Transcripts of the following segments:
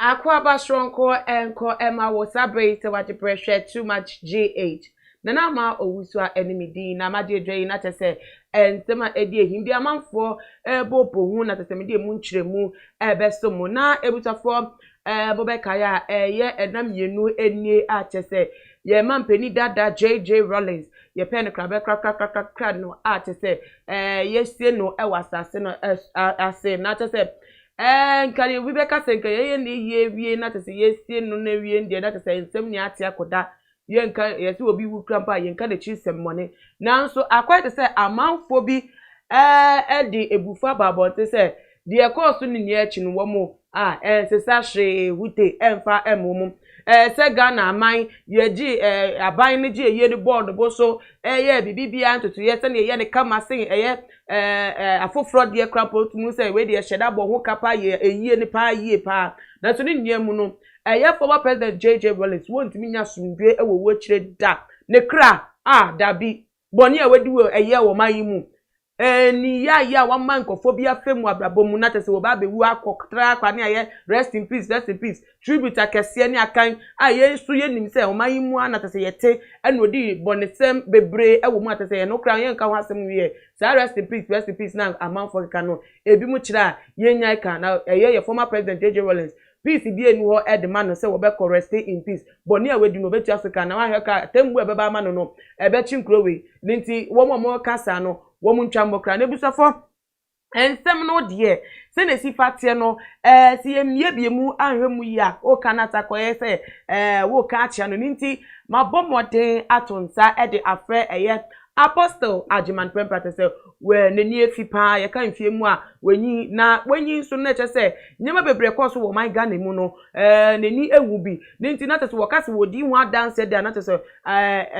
Akwaba Shronko Enko Emma was celebrated what the pressure too much GH. Nana ma owuswa enemy di na ma de dwe na tese ensema edi ehim bi amanfo ebo pohu na tese me de mu nkyeremu ebeso mu na ebutafo bobekaya ye enam yenu enie a tese ye mampeni dada JJ Rollins ye pen krabe kra no a tese ye sie no ewasase no ase na tese nkari we beka senka ye ne wie na tese ye sie no na wie ndie na tese nsem ni ate akoda ye nka ye se obi wu krampa ye nka na chi semmone nanso akwa tese amanfo bi edi ebufa babonte se de course ni ne achi no wo mo sesa hwe hute emfa emum se Ghana aman ye gi aban ni gi ye ni board bo so ye bibibia ntutu ye se ne ye ne kama sen afofro de krampa tumu se we de hyeda bo ho kapa ye eyie ni pa yie pa na so ni niam no former president JJ Wallace won't me nya sumdwe wo chire da ne kra dabi boni a wedi wo wo mayimu ni ya one man kofobia femu abrabom na tese wo ba be wu akoktra kwa ne aye rest in peace tribute akese ne akan aye su ye nim se wo mayimu na tese yete enodi bonesem bebre wo mu atese ye no kra ye nka ho asem wie sa rest in peace na amanfo ka no ebi mu kira ye nya ka na ye former president JJ Rollins peace bi enu ho edman no se wo be rest in peace boni a wedi no beti Africa na wa hweka tembu e beba ma no ebe chinkrowe nti wo mo kasa no wo mu ntwambokra na ebusafo ensem no de se na si fatie no si emie biemu anhwemu ya o kanata koye se wo ka achia no nti mabomoden atonsa e de afre Apostle Ajiman Prempate se we neni efipa ye kan fiemu a wenyi nso na chese nyema bebre course wo man Ghana mu no neni ewu bi nti na tese wo kase wo di hu dance de na tese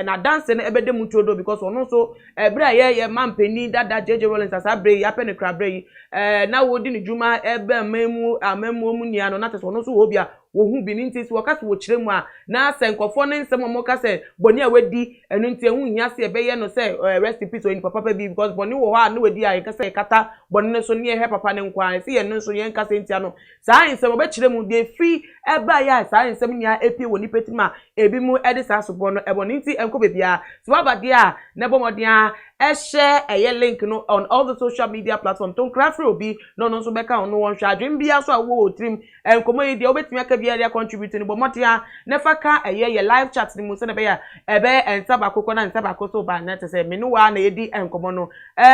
na dance na ebede mu todo because ono so ebre ye mampeni dada JJ Rollins asabre ya pene krabre na wo di ni juma ebe amemu mu nia no na tese ono so wo bia wo hu bi nti so wakase wo kiremu a na senkofo ne nsem mo kase boni a wedi enu nti ehu hia se ebe ye no se rest in peace o in papa bi because boni wo ha na wedi a kase kata boni ne so ne he papa ne nkwa se ye no so ye nkase ntia no saa nsem obe kiremu de fi eba ya saa nsem nia epi woni petima ebi mu edi saa so bono eboni nti enko bebia so abade a ne bomodin a share link no on all the social media platforms ton crafre obi no so beka ono won hwa adwen bia so awo otrim enkomo yi de obetimi aka bia dia contribute ni bomotia ne faka live chat ni mu se ne be ya ebe ensaba akoko na ensaba akoso ba na tese me no wa na yedi enkomo no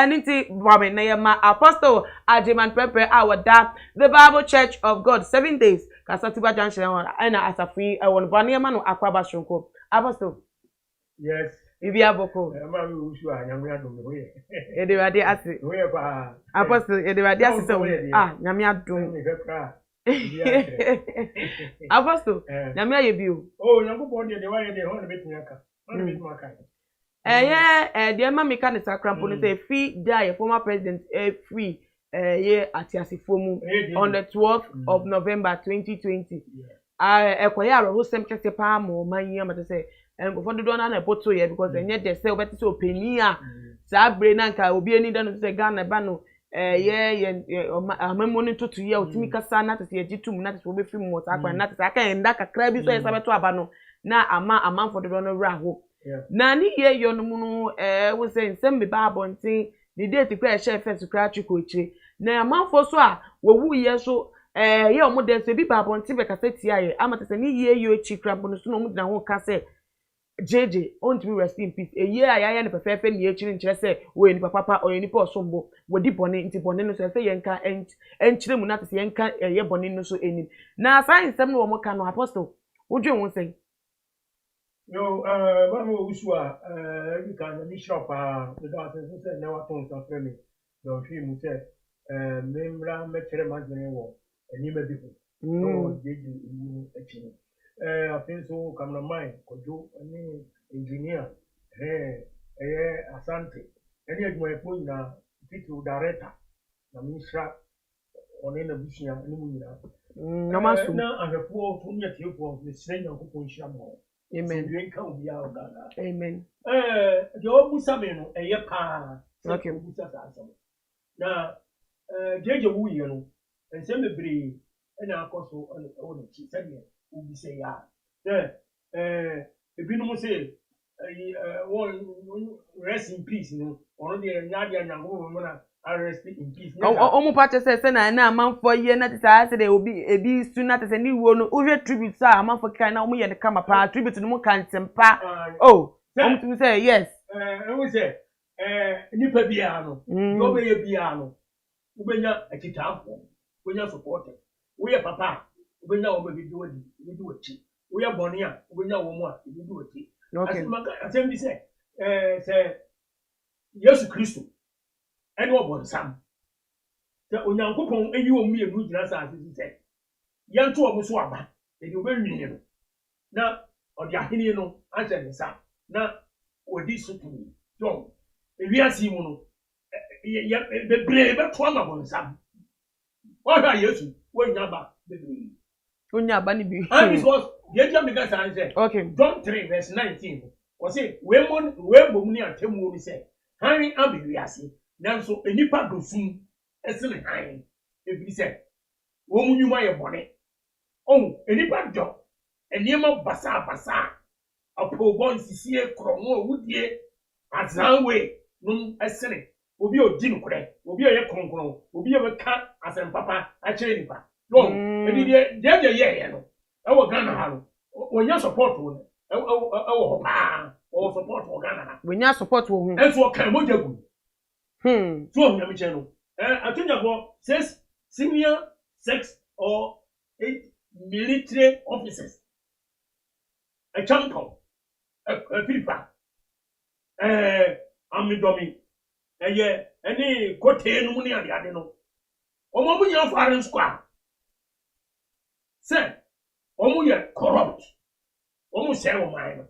nti bwa na ye ma Apostle Ajiman Prempeh awada the Bible Church of God 7 days kasatiba junction na asafi won bane ma no Akwaba Shronko Apostle. Yes. Ibi aboko. Ma mi usu anyame adom ho ye. Edewade ase. Ho ye pa. Apostle edewade ase so. Nyame adom. Mi fekra. Apostle, nyame aye bio. Oh, Nyankopon de wa ye de ho na betumi aka. Ho na betumi aka. De ma meka ne sakrampo ne say free die former president free ye atiasifo mu on the 12th of November 2020. Ekoye aro sem kese pa mo manyi amate say for the don na poto ye because enye de say obeti say openi a saa bre na nka obi ani da no se Ghana ba no amemo ne totu ye otimi kasa na tese agitum na tese obefi mu wota akwan na tese aka enda kakra bi so yesa beto aba no na amanfo dodo no wra ho na ni ye yo no mu no wo se nsem be ba abonten ni date kra e share first kra chiko echi na amanfo so a wowu ye so ye omo de so bi ba abonten be kasa tia ye ama tese ni ye yo echi kra bo no so no mu dina ho kasa JJ on to be rest in peace. A year I am the perfect year children say we ni papa or any posombo we di boni nti boni no say yenka en chire mu na say yenka ye boni no so enim. Na sign sem no mo ka no apostle. Wodwe won say. Yo mama usua you can ni shop the doctor say na wa ton so frame. Do fi mu say membra me chire ma dene wo eni ma bifu. No JJ ni echi. I think so cameraman kojo any engineer asante any adwuma efo na title director na minister one na busia ani mu nyina no maso na ahefo fo nya tiefo ne srenya kokon hia mo amen we kan obi a ogada amen de obusa me no pa okay obusa sa asam na jeje wu ye no ensem bebre na akoso on chi sabe ubi say ya ebinum say one rest in peace no ono de nyaade anyango mo na rest in peace omo pa che say na amanfo ye na te say de obi ebi su na te say ni wo no uhwe tribute sa amanfo kan na omo ye de kama pa tribute no mo kan tempa omo to say yes we say nipa bia no yo be ye bia no ubenya akitafo ubenya support we ye papa ubenya wo be di wachi we are born here, we know one, we do it. Okay. As I say, Yesu Christo, and what was some? The Onyankopon, and you and me, and we just as he said. Young two of us swab, and you will mean now, or the Ahinian answer the son. Now, what this to me, John, if we are seeing the brave trauma on some. What are you? When you're back, the brave. Onya bani bi. And because the American say, okay. John 3 verse 19. Was say, we bomuni atemu we say, Hani abi wiase. Nanso enipa dosum esene han. Ebi say, wo munyuma ye bone. Oh, enipa do. Eniema basa. Apobo nsisie kromo wudie azanwe num esene. Obi odi nukure, obi ye kronkron, obi ye beka asempapa a kire nipa. No, edi de ye no. E wo Ghana ha no. Wonya support wo no. E wo pa. O support wo Ghana ha. Wonya support wo hu. Enso kan mo jagu. So o nyame che no. Atunya go says senior 6 or 8 military officers. A champion. A Philippa. Amidomi. Any kote no mu ni ade no. Omo mu nya foreign squad. Say, omo ye corrupt. Omo say o man.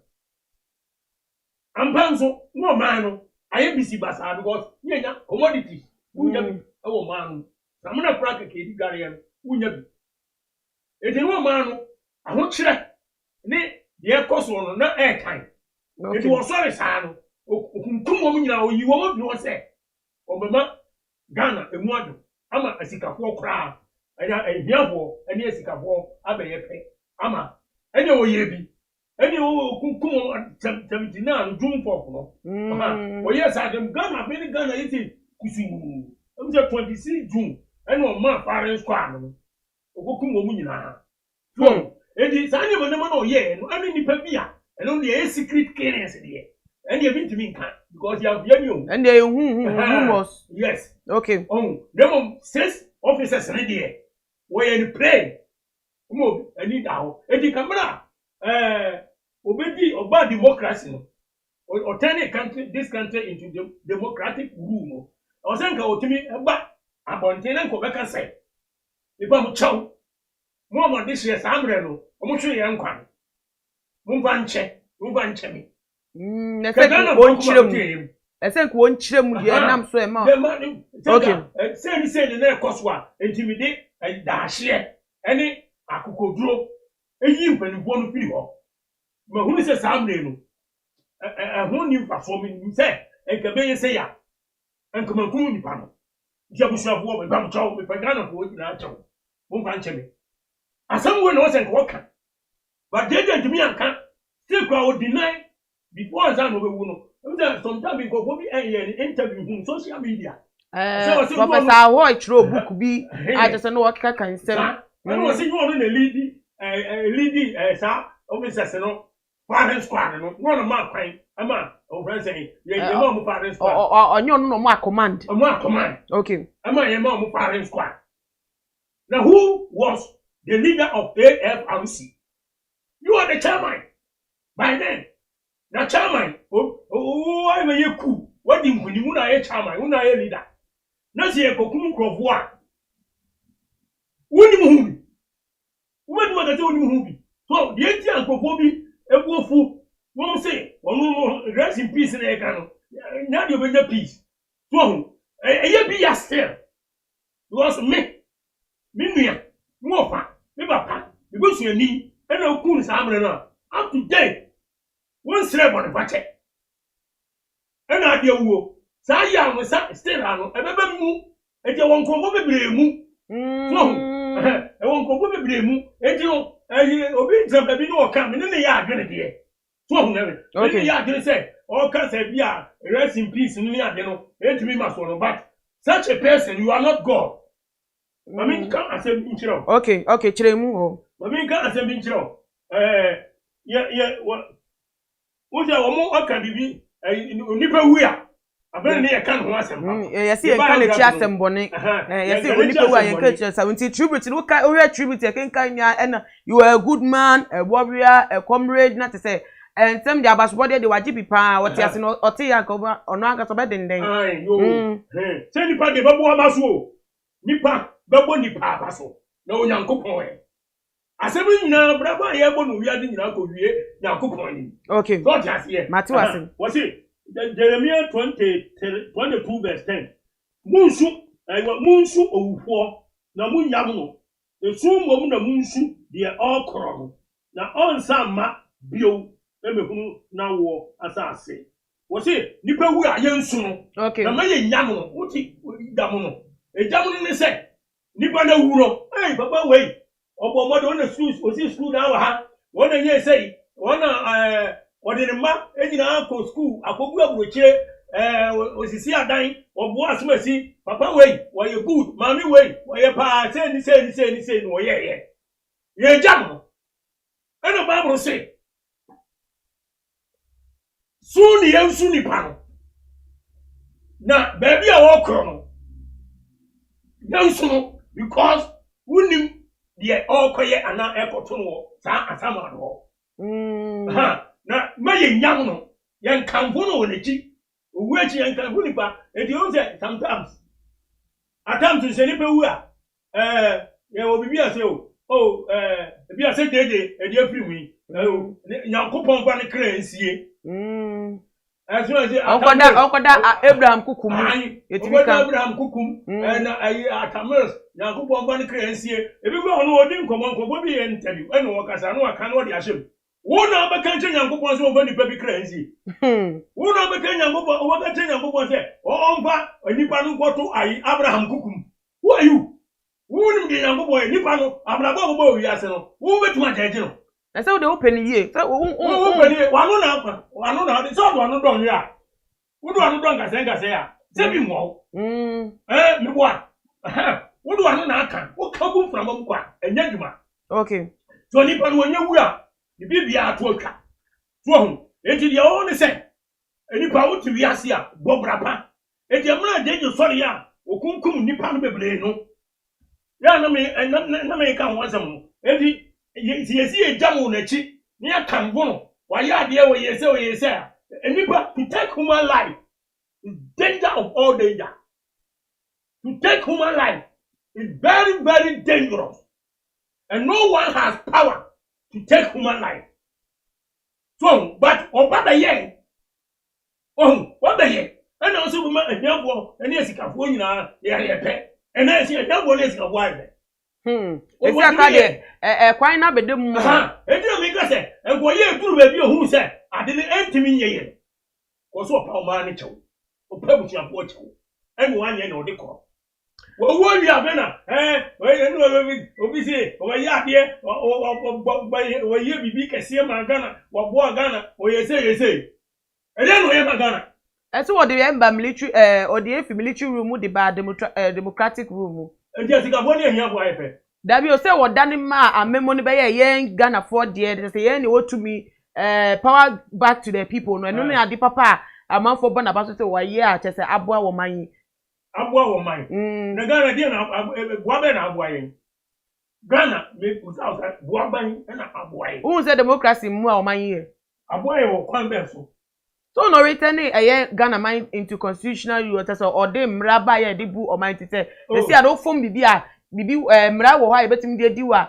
Ampanzo no man. Aye bisi basa because nya commodities. Unya bi o man. Na mo na frank ke di gare no. Unya bi. Eti no man no aho kire ne ye koso no na airtime. Eti wo sorry sa no. Okunkum wo nyina oyi wo bi wo say. Obama Ghana emuado ama asikafo kra. Anya ehiafo ene asikafo abeye pe ama ene oye bi ene o kunkum 79 jumfo no oye sa dem Ghana be Ghana yiti kusumu am say 26 June ene o ma foreign squad no okokum wo nyina so edi sa anya mo na oye no ane nipa bia ene o dey secret clearance dey ene e bi ntimi nkan because you have you and they rumors yes okay them 6 officers in there we in play mo ani dawo edi camera obedi oba democracy no or turn a country this country into the democratic rule o senka otimi ba abonten na ko beka say iba mo chaw mo this year samre no mo hwe ye nkwan mo va nche mi na se ko nchirem ese ko nchirem ye nam so e ma okay say na ekoswa intimidate dahye ene akokoduro eyi mpanifo no firi ho ma hunu se samre no ho ni mfafo mi se enka be say ya enka mankum nipa no dia busuafo me bam chawo me pagana fo na chawo mo fa ncheme asam we no se nka woka but they didn't me anka still crowd deny before Zan no be wu no sometimes go be interview social media Professor Roy throw book bi I just know what can say and was you on the leading sir officers no parent squad no one man kwan ama o friend say you know parent squad onyo no mo command okay ama you know parent squad. Now who was the leader of AFRC? You are the chairman by then. Now chairman I may you cool what do you na chairman una leader na see ekokum krofo a woni mu what do you woni mu bi so the enti krofo bi ebuofu won say won rest in peace na e kan na de obenya peace so e bi ya still because me nua mo fa me papa me go suani e na ku sa amre na up to date won sre bon fache e na de wuo sa ya mo sa still ano e beba mu e je won konfo bebre mu so e won konfo bebre mu e je obi nzamba bi no ka me ne ya adwene de so hu na me ya adwene say o ka say bia rest in peace ni ade no e timi maso no but such a person you are not God. Mami kan asem inchiro. Okay, chiremu o. Mami kan asem inchiro. Oja omo aka bibi nipa wuya. Abere ne kan ho asem. Yesi kan le chi asem bone. Yesi nipa wuya yen kan chi asem. Nti tribute no ka o tribute yen kan nya you are a good man, a warrior, a comrade na to say and some the abasbody the waji pipa what yasi no oti ya ko ono aka so be denden. Ai yo. Say nipa de babo amaso. Nipa babo nipa abaso. Na onyankopon e. Asemi nyina braba ye bo no wiade nyina ko wie nyankopon ni. Okay. So just here. Mati wasi. Wasi Jeremiah 22 verse 10. Munsu owufo na munyam no. Esu mom na munsu de okoro no. Na onsa ma bio emehunu na wo asase. Wasi nipa wu ayensu no. Okay. Na maye nyam no. Uti dam no. Ejam no ne se nipa na wu no. Hey baba wei. Obo modo na school na wa ha. Wona nye sei. Wona odinima ejina akọ school akogu abrochire osisi adan obo asumasi papa wei wo ye good mami wei wo ye pa say ni wo ye jam eno bible say suni yensu ni pa no na baby a wo kro no yensu no because unim de okoye ana ekoto no sa asama do na maye nyam no yen kanfo no wonichi owuachi yen kanfo nipa edi on say sometimes attempt se nipa wu a ye obibi ase ebi ase dede edi afiri wi nyankopon fa ne kra nsie aso say okoda Abraham kukum yetimi kan Abraham kukum na ayi atamos nyankopon fa ne kra nsie ebi go ono odi nkomo bi ye interview eno wakasa no aka no de ahyem wona be kan nyankopon so ofa nipa bi kra nsie wona be kan nyankopon o ka nyankopon se onfa nipa no kwoto ayi Abraham kukum who are you wonu de nyankopon nipa no Abraham bo wi ase no wo betuma jeje no na say we dey open ye say open ye wanu na so do anu don ya wudu anu don kase ya se bi mo mi boa wudu anu na aka wo ka bu from am kwa enya djuma okay so nipa no nya wu a bibia ato atwa so hu enti de o ne se nipa wo ti wi ase a bobrapa enti amna jeje sori ya okunkum nipa no bebre no ya na me ka ho asem enti yesi ejamu na chi ni akambo no wa ya de we yese nipa to take human life is danger of all danger. To take human life is very, very dangerous. And no one has power to take human life. So, but what the year? What the year? And also, we might have and yes, you can phone you now, and I see a double is a wife. Esi akade kwan na bedem mu edi me ka se enkoye duru ba bi ohun se ade ne entimi nyeye ko so pa o ma ne chew Opebu chia po chewo. Enu anye na odi ko. Wo wo wi abena we no obi se o ya de o ye bibi kese ma Ghana, wo bo Ghana, o ye se. Ele no ye ma Ghana. Ese wo de emba military or the military room the ba democratic room. Eji asika bo ne ehia bo ayepe. Dabi o se wo dani ma amemo ne be ye Ghana for there say ye ne wotumi power back to the people no no ade papa amanfo bo na ba so say wo ye a chese aboa wo man. Aboa wo man. Na Ghana dia na boa be na aboa yen. Ghana me put out boa ban na aboa yen. Who say democracy mu a wo man ye? Aboa yen wo kwan be so. So no return Ghana mind into constitutional rule or de mra ba ye de bu o mind tete. They say I don't form bibi a bibi mra wo ha e betimi de di wa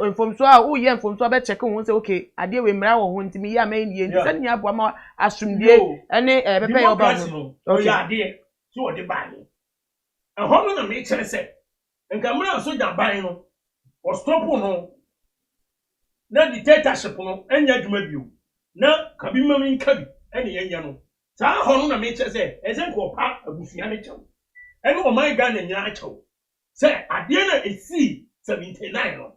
inform so a wo ye inform so be check won say okay ade we mra wo ho ntimi ya man ye nti se nya bo ma asumdie ene be pe yo ba no. Okay ade so o de ba ni. E ho no na me chere se nka mra so ja ban no o stop no na dictatorship no enya djuma bio na kabima min kabi ene yenya no saa ho no na me che se eze ko pa abusua ne chew ene o man Ghana nya a chew se ade na esi 79 no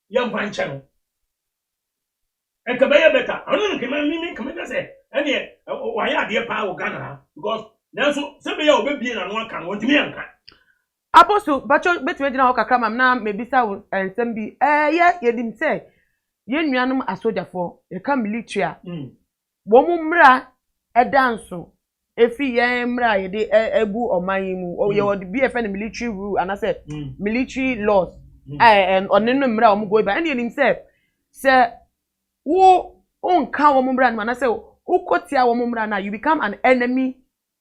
yam ban che no e ka be ya beta anu no kema mi kema se ene wa ya ade pa o Ghana because nanso se be ya obebie na no aka no ntimi anka Apostle bacho betime gina ho kakra mam na mebisa ensem bi ye dim se ye nuanum asojafo ye ka military a wo mu mra edanso efi ye mra ye de ebu oman mu ye wo de BFN military rule and I said military laws and onenu mra wo mu go ba and ye nim se wo onka wo mu mra na say ukotia wo mu mra na you become an enemy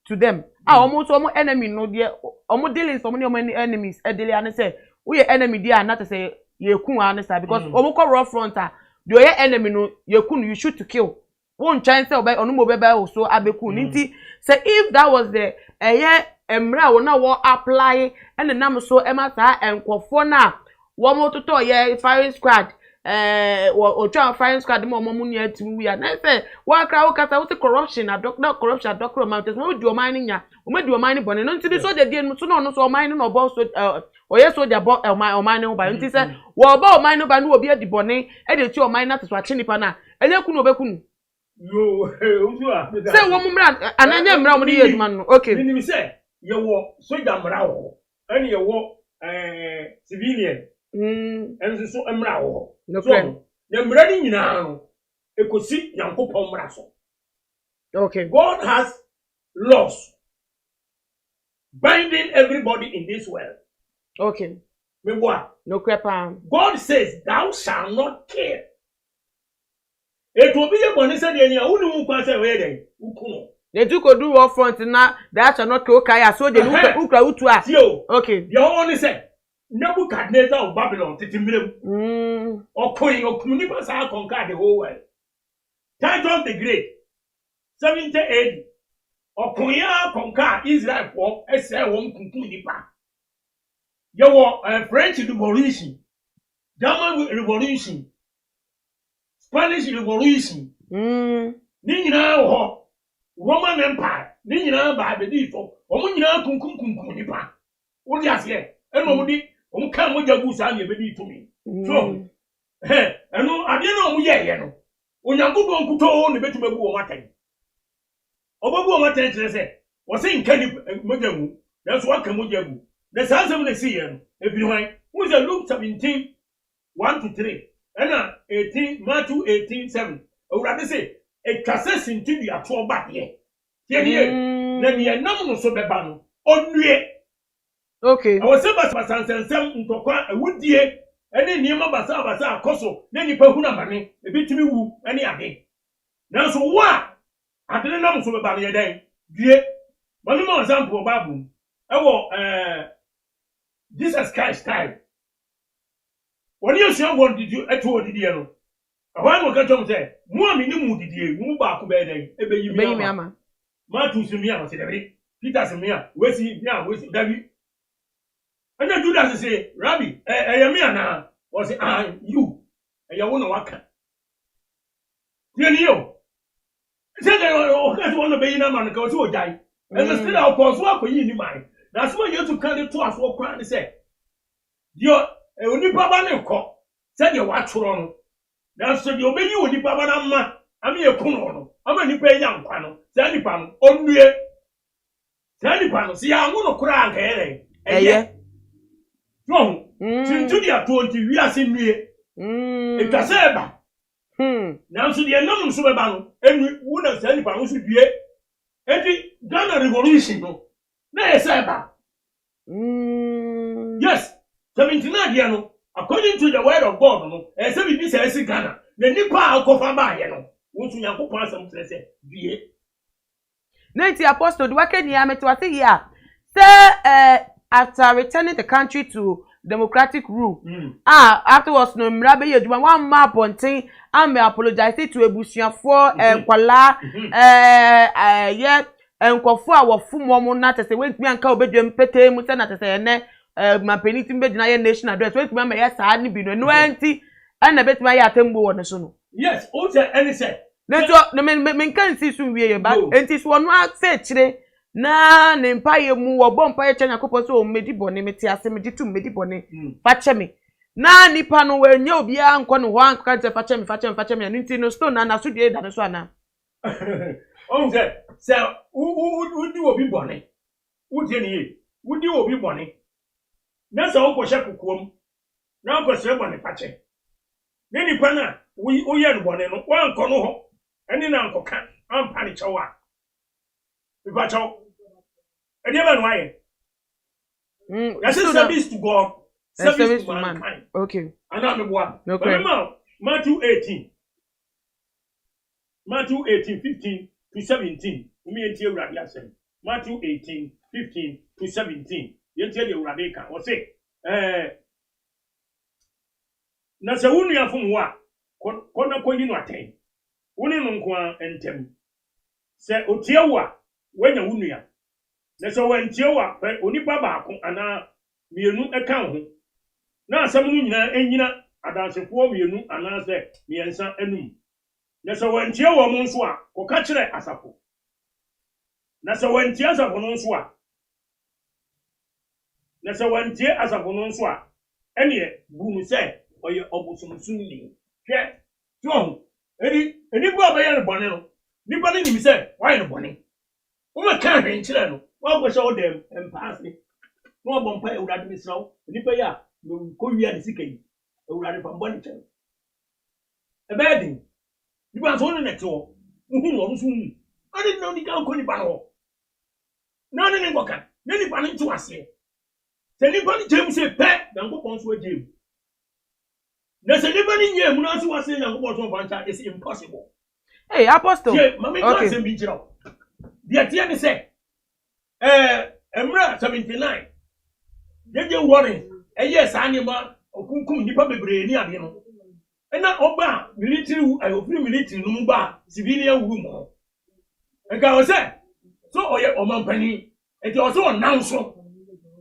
to them. Almost almost enemy no dear almost dealing so many enemies daily and say we enemy dear not to say ye kun answer because almost rough fronter the enemy no ye kun you shoot to kill one chance obey onu mo beba so abeku nti say if that was the emra wo na wo apply and the nam so ema sa enkofo na wo mo toto ye firing squad o try firing squad mo mu nia timu ya na say wa kra wo kasa wo corruption na corruption doctor mountains mo di o man nya o me di o man bone no nti di so de die no so no so o man no bo so o ye so de bo o man no ba nti say wo ba o man no ba no obi adi bone e de ti o man na to so achi nipa na ele kunu obekunu yo umtu a say wo mu mra ananya mra mo de ye aduma no okay ni say ye wo soja mra wo ani ye wo civilian enso so emra wo so na mra ni nyina no ekosi yankopon mra so okay God has laws binding everybody in this world okay me boa no crepa God says thou shall not kill it will be a bonus said any unu kwa say we dey ukuno they do go do up front na that shall not kill kaya so they ukra utu a okay you only say Nebuchadnezzar of Babylon titimrem okuni pasa conquer the whole world Titus the Great 70 AD okunya conquer Israel for ese won kunkun nipa you French Revolution German Revolution Spanish Revolution ni nyina ho Roman Empire ni nyina ba be di so omo nyina kunkun nipa wo di ase eno mo di omo kan mo jagu sa na be di to me so eno ade na omo ye no onyankopon kuto ne betuma bu o matan obabu o matan kire se wo se nka ni mo jagu na so waka mo jagu na sa asem na si ye no ebiri hwan wo se Luke 17 1-3 ena 18 Matthew 18:7 owurade se etwase sintidi ato ba de ye ye na ne nam no so beba no onue okay I was say basansensem ntokwa awudie ene niema basa akoso na nipa hu na mane ebitimi wu ene ade nanso wa adene nam so beba no ye den die manu mo example babu ewo Jesus Christ time woni osuan won didi eto odidi no awan mo ka tom say mu amini mu didi mu ba ko be den ebeyi mi ama Matthew simia se debi Peter simia wesi David and then Judas say, Rabbi, Yamiana was you, and you won't waka. You. Say, get one be na man ka so ojai and still our pause work yi ni man na so you to can to aso kran ni say yo onipa ba ne ko say de wa tworo no na so de obeyi onipa ba na ma ami ekunu no ama nipa enya nkwa no say nipa no onue say nipa no si ya ngono kura anka ere eye no sintu dia 20 wi ase nue e ka say ba now so the enam so be ba no enu wo na say nipa no so due enti Ghana revolution no na say ba yes 79 dia no according to the word of God no e say bi say Ghana na nipa akofa ba ye no wo so yakopon asem say due Nanti Apostle do wake ni amete wase here say after returning the country to democratic rule afterwards no mrabe yeduma one map pontin am apologize to ebusuafo kwala ye enkofo a wofumo mo na tese wentimi anka obedwem pete mu se na tese ne mapenitim bedina ye national address wentimi am ye saa ni bi no anti na betima ye atembo won so no yes o say any say neto no men kan si so wie ye ba enti so no ase kire na ne mpaye mu wo bo mpaye kyanya kopɔ so o medi bone meti ase medi tu medi bone fa kyeme na nipa no wenye obi anko no ho anko kan te fa kyeme nti no stone na so die da no so ana o say udi obi bone udi ni udi obi bone na sa o ko hye kokom na o ko se bone fa kye ne nipa na o ye no bone no wa anko no ho eni na anko kan ampa ni kyewa Iba chow. And you know why? That's a service to God, service to mankind. Okay. And I'm the one. Okay. Remember, Matthew 18, 15 to 17. Me and you Rabbi Hassan. Matthew 18, 15 to 17. You tell you Rabbi can or say, na se unu ya fumu wa kona ko yi no aten. Unu no nkwa entem. Se otiewa wenya unu ya. Na so wantiewa onipa baako ana mienu eka ho. Na asem nu nyina enyina adansefo mienu ana se miensa enum. Na so wantiewa mo nso a koka kire asafo. Na so wantie asafo no nso a. Na so wantie asafo no nso a ene bunu se oye obusumsun ni. Hwe so enipa abaye no bone no. Nipa ni nim se why no bone. Wo ma kan hwe nkire no. Wa go show them empathy. No bompa ewurade misraw. Nipa ya ko wia de sika yi. Ewurade fa mbɔ ne kyɛn. Ebedin. Nipa so no nete wo. Muhu wo nso mu. Ade no ni kan ko nipa no. Na ne ngoka. Ne nipa no ntu ase. Se nipa ni jem se pe, na nkopon so agem. Na se nipa ni nyem na so wase na nkopon so fancha is impossible. Hey, Apostle. Yeah, mama okay. Say bi kira. Dia tie ne se Emra 79. Yeje warning. Yes, anima okunkum nipa bebre ni ade no. Na oba military ofiri military no mba civilian wu mo. Eka o say so oye omampani. Eti o so announce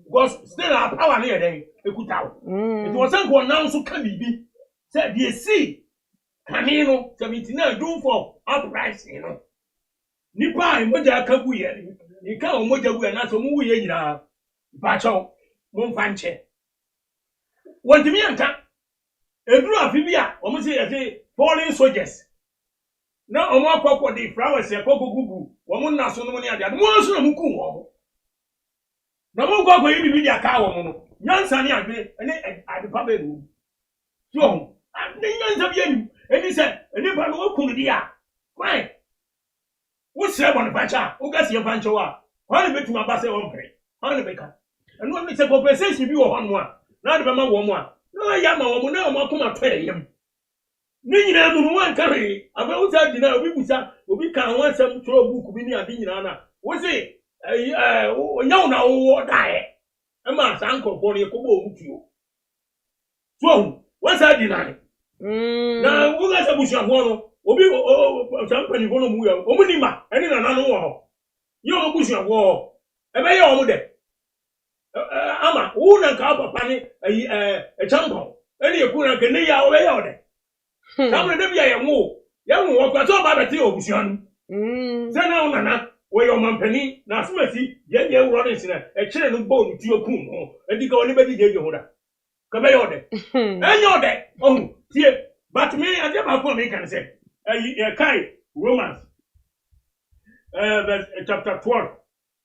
because still our power na dey ekuta o. Eti o say go announce ka bibi. Say dey see kanino 79 do for uprising no. Nipa emoja akagu ye. Ika omoja gu na so mu wu ye nyina. Ba chaw mo fanche. Wantimi anka eduru afibia omo se ye fallen soldiers na omo akokko di flowers e kogugu omo na so no ne ade mo so na mu ku wo na mo gogo yi bibi dia ka wo mo no nyansa ne adwe ene ade pa be no so ne nyansa bi enu eni se eni pa no ku di a kwai wo se bon pacha wo ga se fanche wa kwa ne betuma ba se won pre kwa ne beka enu ne se compensation bi wo ho a na de be ma wo mo a no ya ma wo mo na mo akoma to yem ni nyina mu wan kare aba wo sa dina obi busa obi kan wan sam tro book bi ni ade nyina na wo se onyaw na wo dae e ma san kokko ne ko bo mutuo so wo sa dina na wo ga sa busa ho no obi sam pani ho no mu ya o mu ni ma eni na na no wo yo mo busa ho e be ya o mu de ama una ka papa ni champion eni eku na ke ne ya o be ya o de kamre de bia ye nwo wo kwa so ba beti obusuan Say now nana we your mampani na asumasi ye wuro nsi na e kire no bo nti okun ho e di ka oni bedi je ho da ka be yo de enyo de oh tie but me ade ba ko me kan say kai Romans verse chapter 12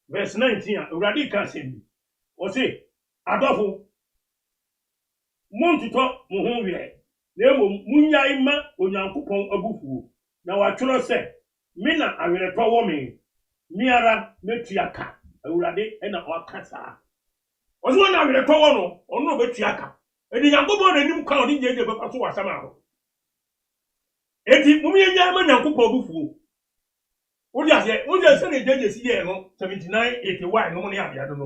verse 19 uradi kan say o say adofo montuto mo ho wi na emo munyai ma onyankopon abufuo na watworo say me na awereto wo me miara metuaka awurade e na wakasa ozo na awereto wo no ono betuaka e di nyankopon na nim kwa odi jeje be paso wasama ho eti mumienya ma nyankopon abufuo odi ase na jeje si ye no 7981 no ne abia do no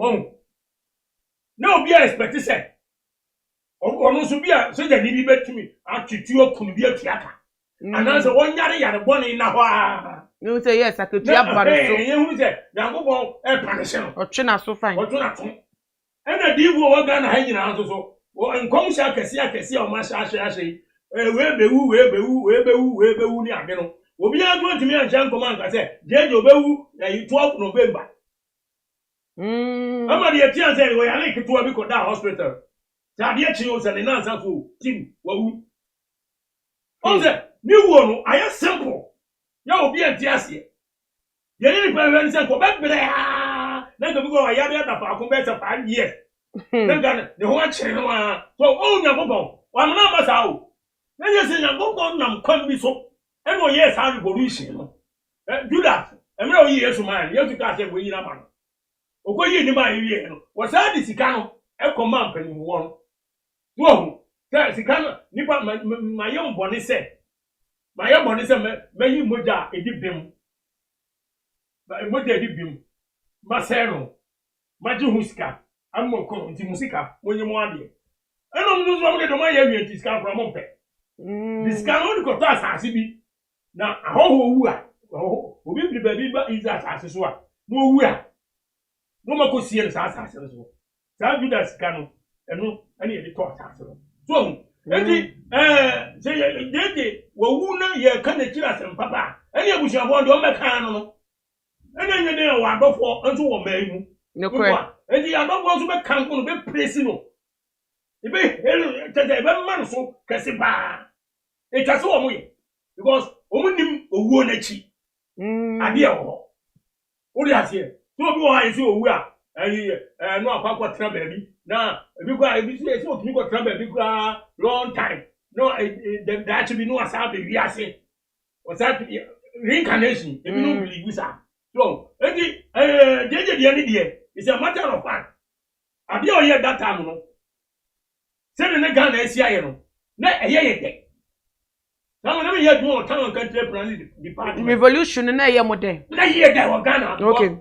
oh na obi expect say ono so bia so ja ni bi betumi atutu okunu bi atuaka ananse wonyare yare bone na ho a you say yes aketu abare so you say yankobon e panish no otwe na so fine otwe na so ena divu o ga na ha nyina so so nkom sha akesi o ma sha ahye we bewu ni ade no obi a go ntimi ancha nkom anka say jeje obewu na 12 November amadi etia say we yare ketu bi ko da hospital Sabi echi o se na nsanfo tim wawu. Onze ni wo no aya simple. Ya obi enti ase. Ye ni pa wen se ko bebre ha. Na go go aya be da fa ko be se 5 years. Na ga ne ho a chere no a. So o nya bobon. Wa na ba sa o. Na ye se nya bobon nam kwan bi so. E no ye sa revolution no. Do that. E me o yi Yesu man. Yesu ka se bo yi na man. Okoyi ni ma yi no. Wo sa di sika no. E ko man pani wo no. Whoa, guys, you can't nipa my young bonny said. My young bonny said, may moja a deep bim. But moja deep bim. Masero, Maju Huska, I'm more calling to Musica when you want it. I don't know what the my area is come from Mompe. This can only got us as it be. Now, a whole who will be baby is as well. No, we are. No more could see us as well. So do that scan. Eno ani e to asase so enti say jeje wo na ye ka na kira sem papa ani abusuafo ndo me kan no ene nye ne wa adofo nso wo mai mu nekwa enti adofo nso be kan ko no be presi no e be helu tete e be man so kese ba e tase wo mo ye because o munim owuo na chi ade e wo wo ri ase so bi wo ha ese owu a no akwa tra baby na because ebi say so tumi ko tra baby kwa long time no that actually no asa be wi ase o sa reincarnation ebi no believe sa so enti jeje de ani de is a matter of fact abi o ye that time no say ne Ghana esi aye no na eye de na me ye do o town country planning department revolution na ye modern na ye de o Ghana okay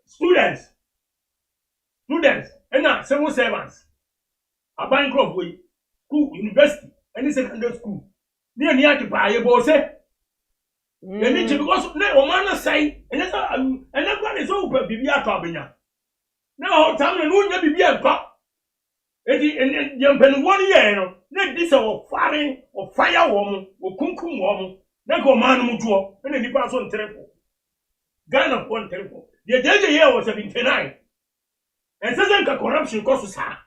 students and civil servants aban crop way school university any secondary school near near to buy bo say they need to because na o man say and that one is so bibi ato abenya na time no nya bibi agba edi yempenu one year no na this o fire wo kunkum wo na go man mu tuo na nipa so nterefo Ghana for nterefo the year was 79 and says corruption cost sa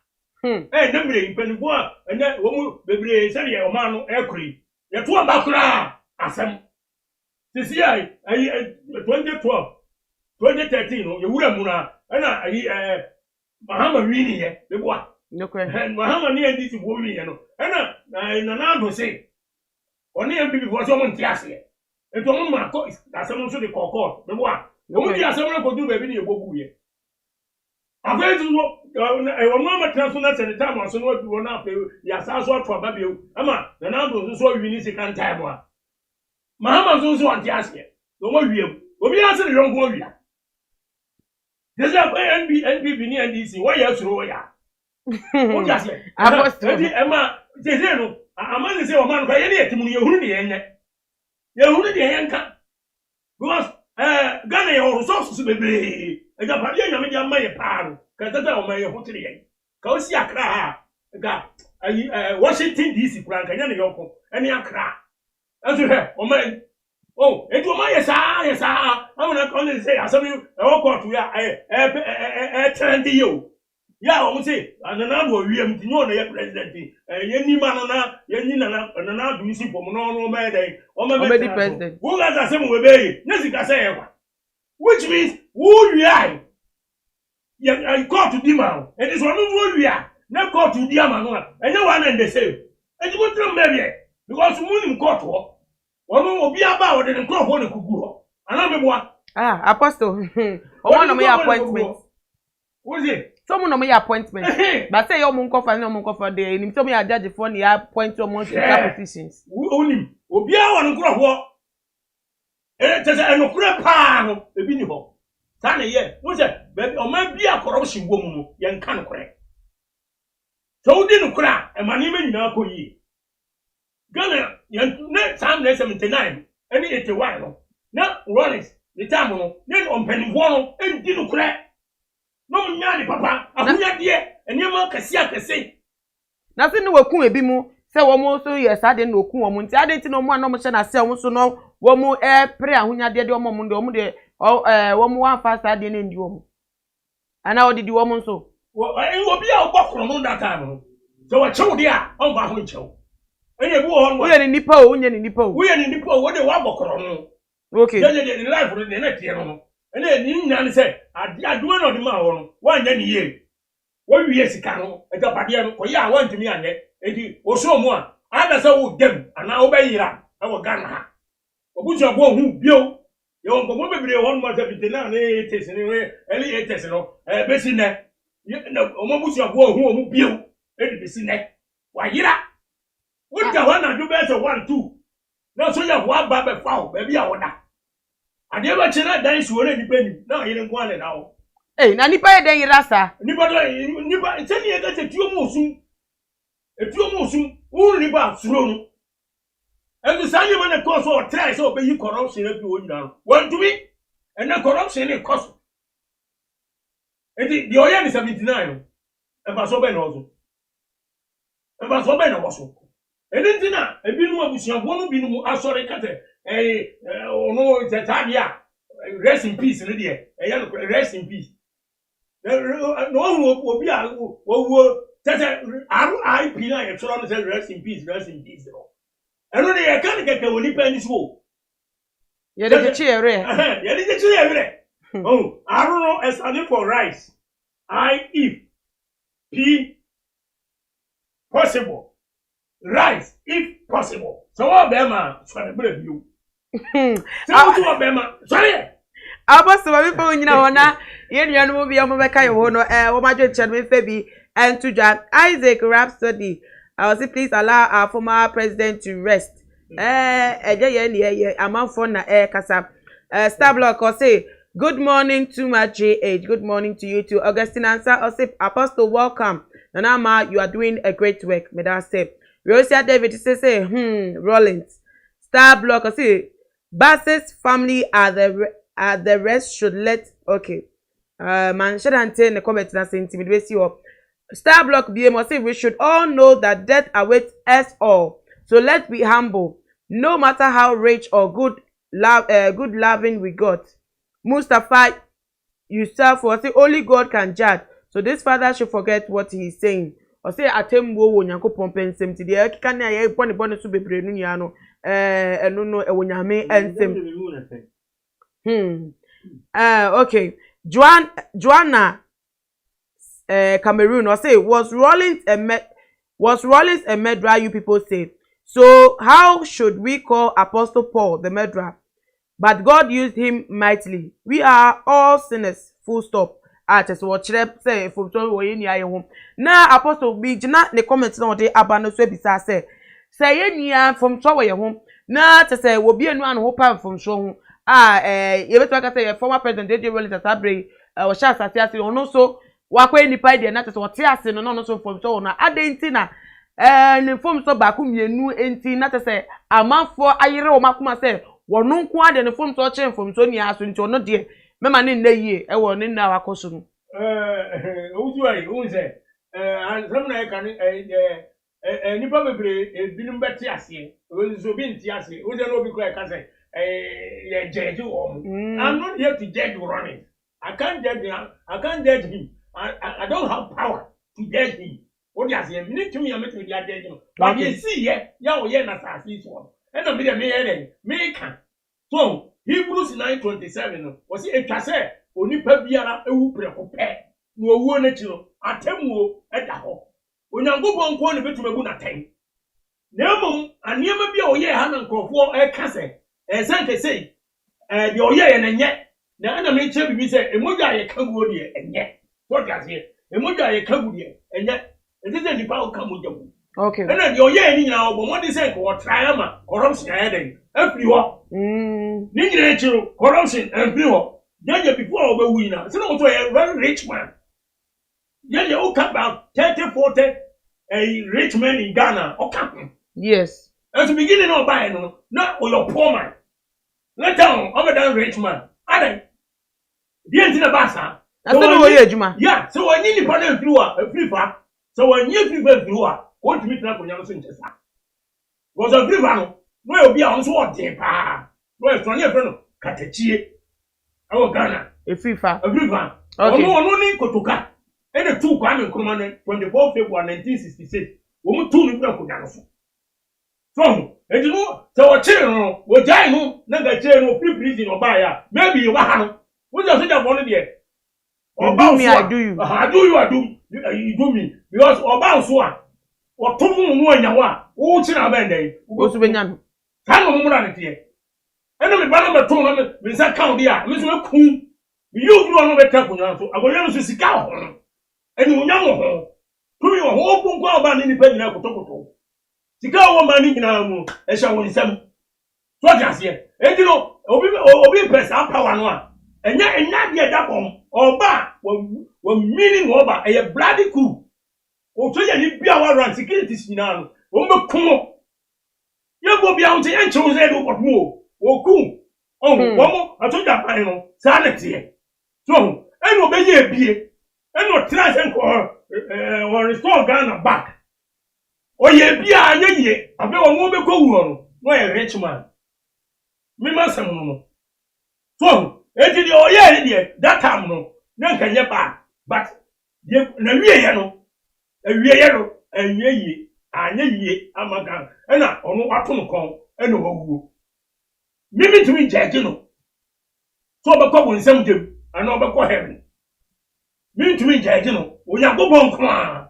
number impenbo and wo mu bebre say ye o man no ekuri ye to abakura asem this year 2012 2013 no ye wura mu na na Mahama wini ye bebo okay Mahama ni ndi ti bo wini ye no na do say oni em bi for so mo ntiase e to mo ma ko asem so de kokko bebo wo di asem na ko du be bi ni ye bobu ye afezu wo mama transfer na time so no bi wo na afi ya sa so atwa ba bi ama na do so wini second time a Mahama so ntiase no mo wiem obi ase de yonko wia this is NPP ni NDC why you throw ya o just edi ema jeje no amane say o man kwa ye ne etimu ye hunu de ye nka because Ghana your resources bebre e ga pa ye nyame dia ma ye paaro ka tata o ma ye hotire ye ka o si Accra ha ga Washington DC kura nka nya ne yonko ene Accra Answer her, oh man. Oh, it was my yes, I'm not going to say, I saw you, I walk to ya, 20 you. Ya, I say, and another we am to know the president. Yenny manana, Yenny and another do see for no man, or my president. Who has a same way? Nothing can say. Which means, who we are. I call to Dima, and it's one of who we are. Now call to Diamano, and no one and the same. And you want to maybe because Moon caught war. One will be about it and crop on the cuckoo. Another one. Ah, Apostle. One of my appointments. What is it? Someone of my appointment. But say your moon cover, no moon cover day. And told me I judge for the appoint your most positions. Only will be our one crop war. It is a no crap pan, the bingo. Tanny, yeah, was it? But on my be a corruption woman, young can correct. So didn't cry, and my name in Napoye. Ghana, next time there's 79, and 81. Now, Rollins, the Tamil, then on Penny Wall, and didn't crack. No, Yanni, Papa, I'm not yet, and you want to say. Nothing no ku ebi mu say wo mo so yes ade no ku wo mu nti ade ti no mo anom hye na say wo so no wo mu pre ahonya de wo mo de wo mu wan fast ade na ndi wo mu ana wo didi wo mu so wo bi a obokro no that time so wo chew de a on ba ho chew enye bu ho no wo ye ni nipa o unye ni nipa o wo ye ni nipa o wo de wa bokro no okay ye life no de na tie no ene ni nya ni say aduma no de ma wo no wa nya ni ye wo wiye sika no ejapade no ko ya wa ntumi anye enti wo so mu a ada say wo dem ana wo bayira e wo Ghana ha obuja bo hu bio ye won ko mo bebre won mo zabite na ne tese ni we eli tese no besi ne o mo buja bo hu o mu bio e di besi ne wa yira wo ja wa na do be so 1 2 na so ya wa ba be fa o be bia wo da ade ba chena dan suwo na nipa ni na yire nko ane na wo na nipa ye den yira sa nipa tani ye ka te tuo mo sum wo nipa suro no and the same man cause or try so be you corruption e bi wo nyina want to be and the corruption e cause and the oya ni 79 e ba so be na ozo e ba so be na woso eni na e bi nu abusuafo no bi nu asori kate ono tetadia rest in peace no de e ya no rest in peace no obi a wo tete RIP na ye tro no say rest in peace no eno de ye kan keke woni pa ni so ye de chi ere ye de chi ere oh aruno is standing for rice if possible rice if possible so what be ma so na bre bi o so what be ma sorry Apostle ma bi po nyina wona ye nuanu mo bi o mo be kai wo no wo ma dwe chen me fe bi and to Isaac Rhapsody I will say please allow our former president to rest. Amanfo na kasa. Starblock or say good morning to my JH. Good morning to you too. Augustine answer or say Apostle welcome. Nanama you are doing a great work. May that say. Rosia David say Rollins. Starblock or say Bass's family are the rest should let okay. Man should ante the comment na say intimidate you. Starblock BM say we should all know that death awaits us all. So let's be humble. No matter how rich or good loving we got. Mustafa Yusuf will say only God can judge. So this father should forget what he is saying. Or say atemwo wo Nyankopon pensem ti de kika na ye bone so bebre nu nya no eno no e wo nyame ensem. Okay. Joanna Cameroon or say was Rollins a murderer you people say. So how should we call Apostle Paul the murderer? But God used him mightily. We are all sinners. Full stop. Just watch rep say from so we ni aye home. Na Apostle be jina ne comment na ode aba no so bisa say ye nia from so we home. Na te say wo bi anu an ho pa from so ho. Ye beto aka say former president DJ Rollins Asabre o sha asase ase ono so wakwa nipa de na te so te ase no no so from so na adenti na ne form so ba ku mienu enti na te say amanfo ayire o makuma say wonu nko ade ne form so chen form so ni aso nti ono de mema ne nna yie e wo ne nna wakoso no ozu ai o se some na kan nipa bebre ebinim beti ase so bi nti ase o je no bi kura ka say ye judge I'm not here to judge running. I can't judge him. I don't have power to judge him. What you say? Me to me am to judge him. But you see here, ya o ye na sa see so. And no me here me can. So Hebrews 9:27 was it say onipa biara ewu preko pe no owu na chi no atemuo eda ho. Onyankopon nko ne betumabu na ten. Na emom aniema bia oye ha na nkrofo ka se sente sei de oye na nye na ana me che bibi se emoja ye kaguo de enye. What you say? Emoja ye kagu de enye. Ntise nipa o kamoja mu. Okay. Na de oye ni nyina obo mo de se ko triama corruption ya den. Afri ho. Ni nyina chiro corruption afri ho. Jaja before obewu ina. Se no to a very rich man. Yeah, you talk about 30, 40 rich men in Ghana. Okay. Yes. At the beginning of buying, not with your poor man. Let down other than rich man. Are they? The end in the bassa. That's the way you are. Yeah, so when you put them through a free far, so when you free through what to meet up on your sentence. Was a free one. No, be on sword, dear pa. No, it's from your friend. Katachi. Our Ghana. A free far. A free one. Okay. No need to and the two Kwame Nkrumah 24 February 1966. Woman two people could answer. So, and you know, so a channel, what I know, never channel, free prison or buyer. Maybe you are. What does it have one there? About me, I do you. I do you, you do me. Because about one. Or two more in your one. Oh, China Band. What's the name? Time of morality. And I'm a banner tournament, Miss County, Miss Coon. You are not a temple, so I will never see cow. And you know, to your whole book about independent alcohol. Sika woman in our and shall win some. So just here, and you know, Obi press up power one. And not yet that home or bar were meaning over a bloody coup. O to you be our run securities now. Omba kumo. You go be out and choose what more. O cool. Oh, one more, I told you, I know, sanity. So, and obey a beer. And not try and restore Ghana back. Oh, ye be a ye, a very woman go on, no a rich man. Me must have no. So, it is your year, that time no, none can get back. But, ye, no, yellow, and ye, I'm a gun, and I on what to call, and no. Maybe to me, Jagino. So, the couple in some gym, and over heaven. Me to me, Jagino, we are go bon clan,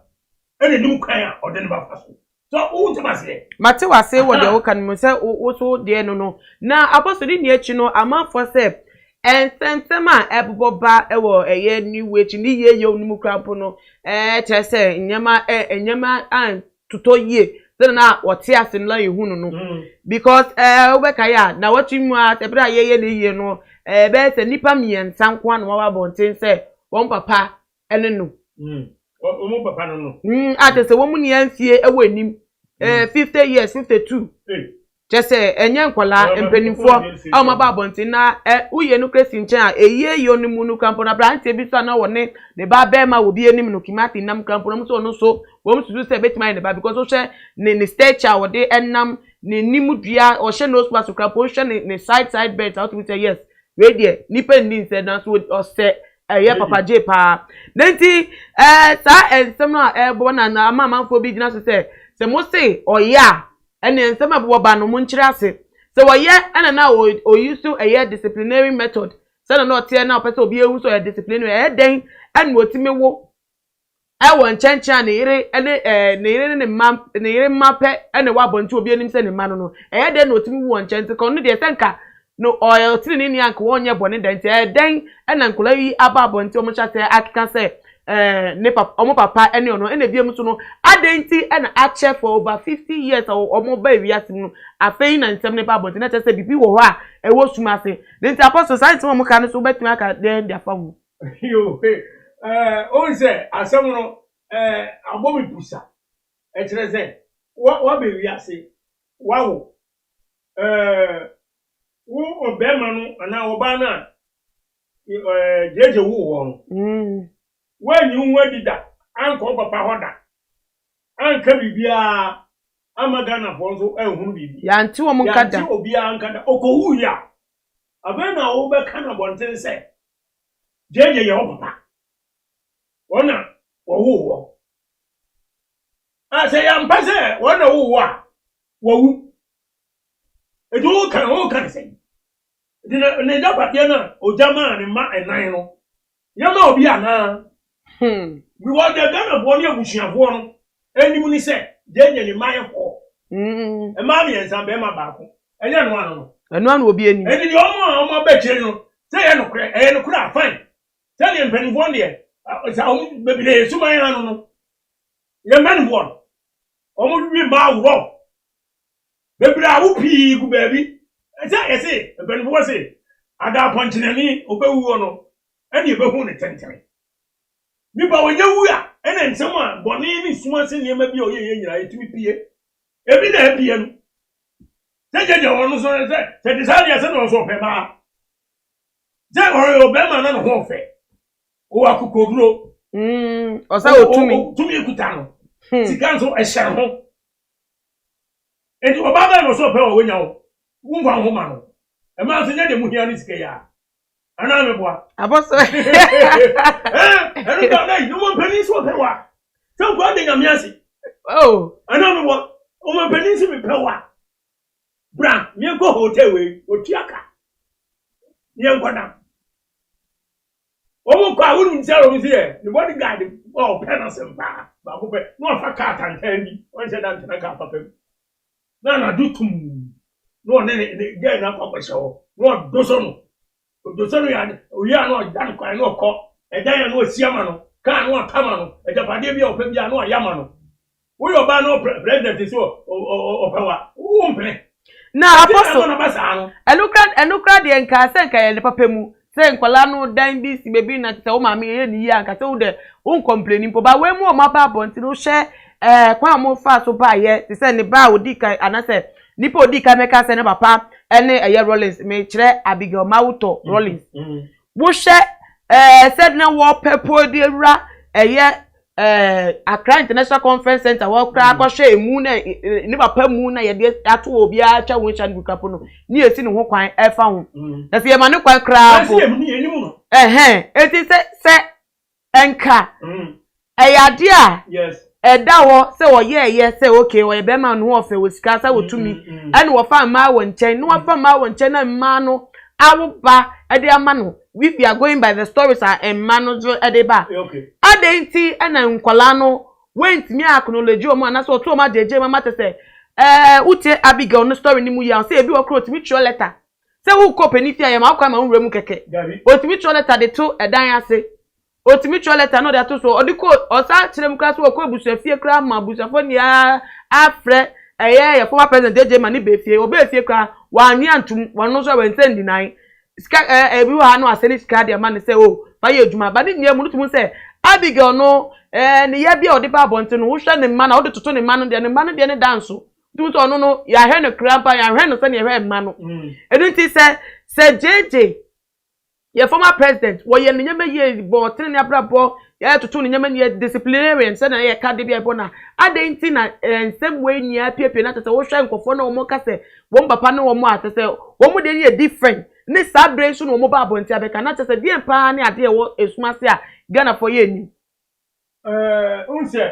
and a new kind or the never pass. So, who to say? Matewa say what the can say, also, dear no. Now, apostle in yet, you know, a man for say, and send some ebo ba ewo a year new witch in the year you new crampono, say, nyama, and to toy ye. Then now, what tears in lay who no. Because, Obekaya, now what you want, a bra ye no, best a nipper me and some one more bontin say, one papa. Eno Omo papa no. Ate se woman yan fie ewanim 50 years 52. Just say enye nkwala empanimfo a ma ba bontin na uye no kresi nchen a eye yo ni mu no kampo na branche bi so na wone ne ba be ma wo bi enim no kimati nam kampo na so no so wo msudu se betima ne ba because o hwe ne stature wo de enam ne nimudua o hwe no so paso kampo o hwe ne side bed out with yes we there nipa ni se na so o se papa J pa nenti sa ensem no bo na amanfo bi gina so se mo say oya ene ensem abo ba no mo nkyire ase se oya ene na o use disciplinary method se na tie na opese obi ewu so disciplinary den ene otime wo wo nchencha na ire ene ne ire mape ene wa bonti obi enim se ne ma no den na otime wo nchenche ko no de senka no oil tini ni anko wonye bone dente den ena nkola yi aba bonti omo chate akika se ne papa omo papa ene ono ene biem so no adenti ena ache for over 50 years omo ba wiase no afei na nsem ne ba bonti na chese bibi wo ho a ewo sumase denti apostle science mo ka no so betimi aka den dia famu yo o se asem no abomi pusa e kire se wa be wiase wa wo wo obema no ana oba na jeje wo wo no wanyi nwa dida anko papa hoda anka bibia amagana fonzo ehunu bibi ya nti wo mun kada ya nti obi ankada okowu ya abena wo be kana bonten se jeje ye papa wona wo ase ya mpase wona wo a wo edu kan se ne da patie na ojama ne ma enan no yama obi ana mi wo de gana bo ne abusuafo no enimu ni se jeje ne ma yefo e ma mi ensan be ma ba ko enya no ano no eno anu obi eni edi omo be kire no se ye no kure e no kure fine se ne mpanifo ne sa omo be bi ne suma ya no ye mpanifo omo bi ma wo be bi a wo pi gu ba bi e se mpanifo se ada ponchinani obewu no eni ebehu ne tentene nipa wonye wu a ene nsem a boni ni suma se niema bi oye nyira etumi pie ebi na pie no jeje wono so se desali ase no so pe ba je oro obema na no ho fe o akokoduro osa otumi kuta no sika so ehye ho enti obaba no so pe o wonya wo wumva ho ma no e ma se nya de mu hia ni sika ya ana me boa aboso enu da dai no mo pani so pe wa so ko de nyame ase ana me boa o mo pani si me pe wa bra me go hotel we otuaka ye nkoda o mo kwa wonu nsero mi se ni bodyguard o pe na semba ba ko pe no fa ka tantan bi o se dan tana ka papa na dutum no ne ge na kwa so no doso no doso no ya o ya no dan kwa no ko e dan ya no siama no ka no atama no e japade bi o pe bi no ayama no wo yo ba no president so o pe wa wo mpe na apostle enukra de nka se nka ye papa mu se nkwala no dan bi si bebi na te o ma me ye ni ya nka se wo de won complaining po ba we mu o ma ba bonti no hye kwa mo fa so ba ye te se ne ba odi ka anase nipa odi ka meka se ne papa ene eye Rollins me kire Abigail Mawuto Rollins wo hye said na wo pepo de wura eye Accra International Conference Center wo kra akwohwe emu na ni papa mu na ye de ato obi a cha won chan bukapo no ni esi ne ho kwan efa ho na se ye ma ne kwan kra po eti se enka eyade a yes eda wo se wo ye se okay wo ye be ma no ofe wo sika sa wo tumi ene wo fa ma wo nchen no wo fa ma wo nchen na ma no awuba ede ama no if you are going by the stories and manager edeba okay adenti ena nkwala no went me acknowledge o ma na so to ma jeje ma mate se uche Abigail no story ni mu ya se ebi okro timi tro letter se wu ko penifia ya ma kwa ma nwura mu keke o timi tro letter de to edan ase o timi tro letter no de to so odiko osa kirem kra so ko ebusuafie kra ma busuafo ni afre eye ya former president eje ma ni befie obefie kra wa anya antum wano so we ntendi nan ska ebi wa no aseni ska de ma ne se o ba ye adwuma ba ni nyem no tum se Abigail no ni ya bia odi ba bonte no wo hwe ne ma na odi toto ne ma no de ne dance tum so no no ya hwe no krampa ya hwe no se ne hwe ma no edunti se JJ ye former president wo ye nyema ye bo tene ne abrabo ya toto ne nyema ne disciplinarian se na ye ka de bia bona adenti na nsem we nia piepie na tese wo hwe nkofo na wo mo ka se wo papa na wo mo atese wo mo de ye different ni sabre so no mo ba bonti abeka na tese die pa ne ade wo esumase a Ghana for ye ni unse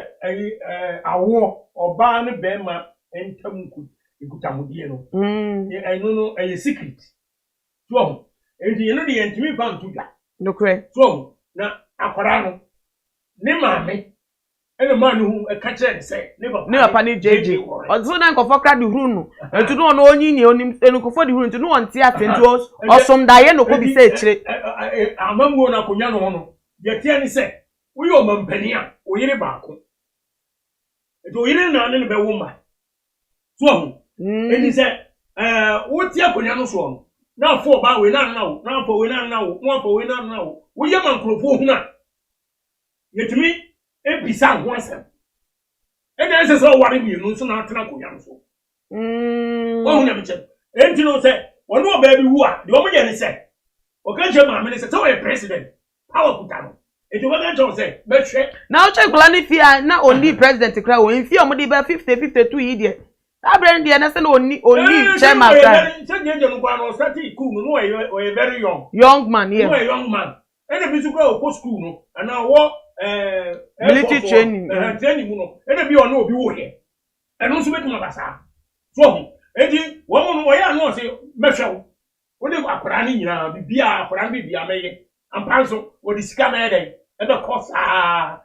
awo oba ne be ma entamku ikutamudie no eno no secret so enti eno de entimi bam tuga no kre so na akwara no ne maame ene ma no ka kire se ne papa ni JJ ozo na nkofo kra de huru no entu no no onyi ni onim enkofo de huru entu no onti atentu osom da ye no ko bi se kire amamuo na konya no no ye tie ni se wo yo mampani a wo yire baako eto yire na ne be wo ma so eni se wo tie konya no so no na fo ba we na wo na fo we na wo mo fo we na wo wo ye mankrofo hu na yetimi ebisa ho asem ena ese so ware mi no so na atena konya no so wo hu na me che enti no se wono ba bi wu a de o mo ye ne se o kan che ma me ne se so we president power kutano It was not say, but now check Glanifia, now only President Crow, in fear of the 52 idiot. I brand the understand only chairman. Very young man, yeah. A young man. And if you go to school, and now what military training. Training, and if you are no here. And also make my basa. So, Eddie, woman, why I know say, Michelle, what if I could any be for Ambi, and Panso, what is scammed, and the cost, and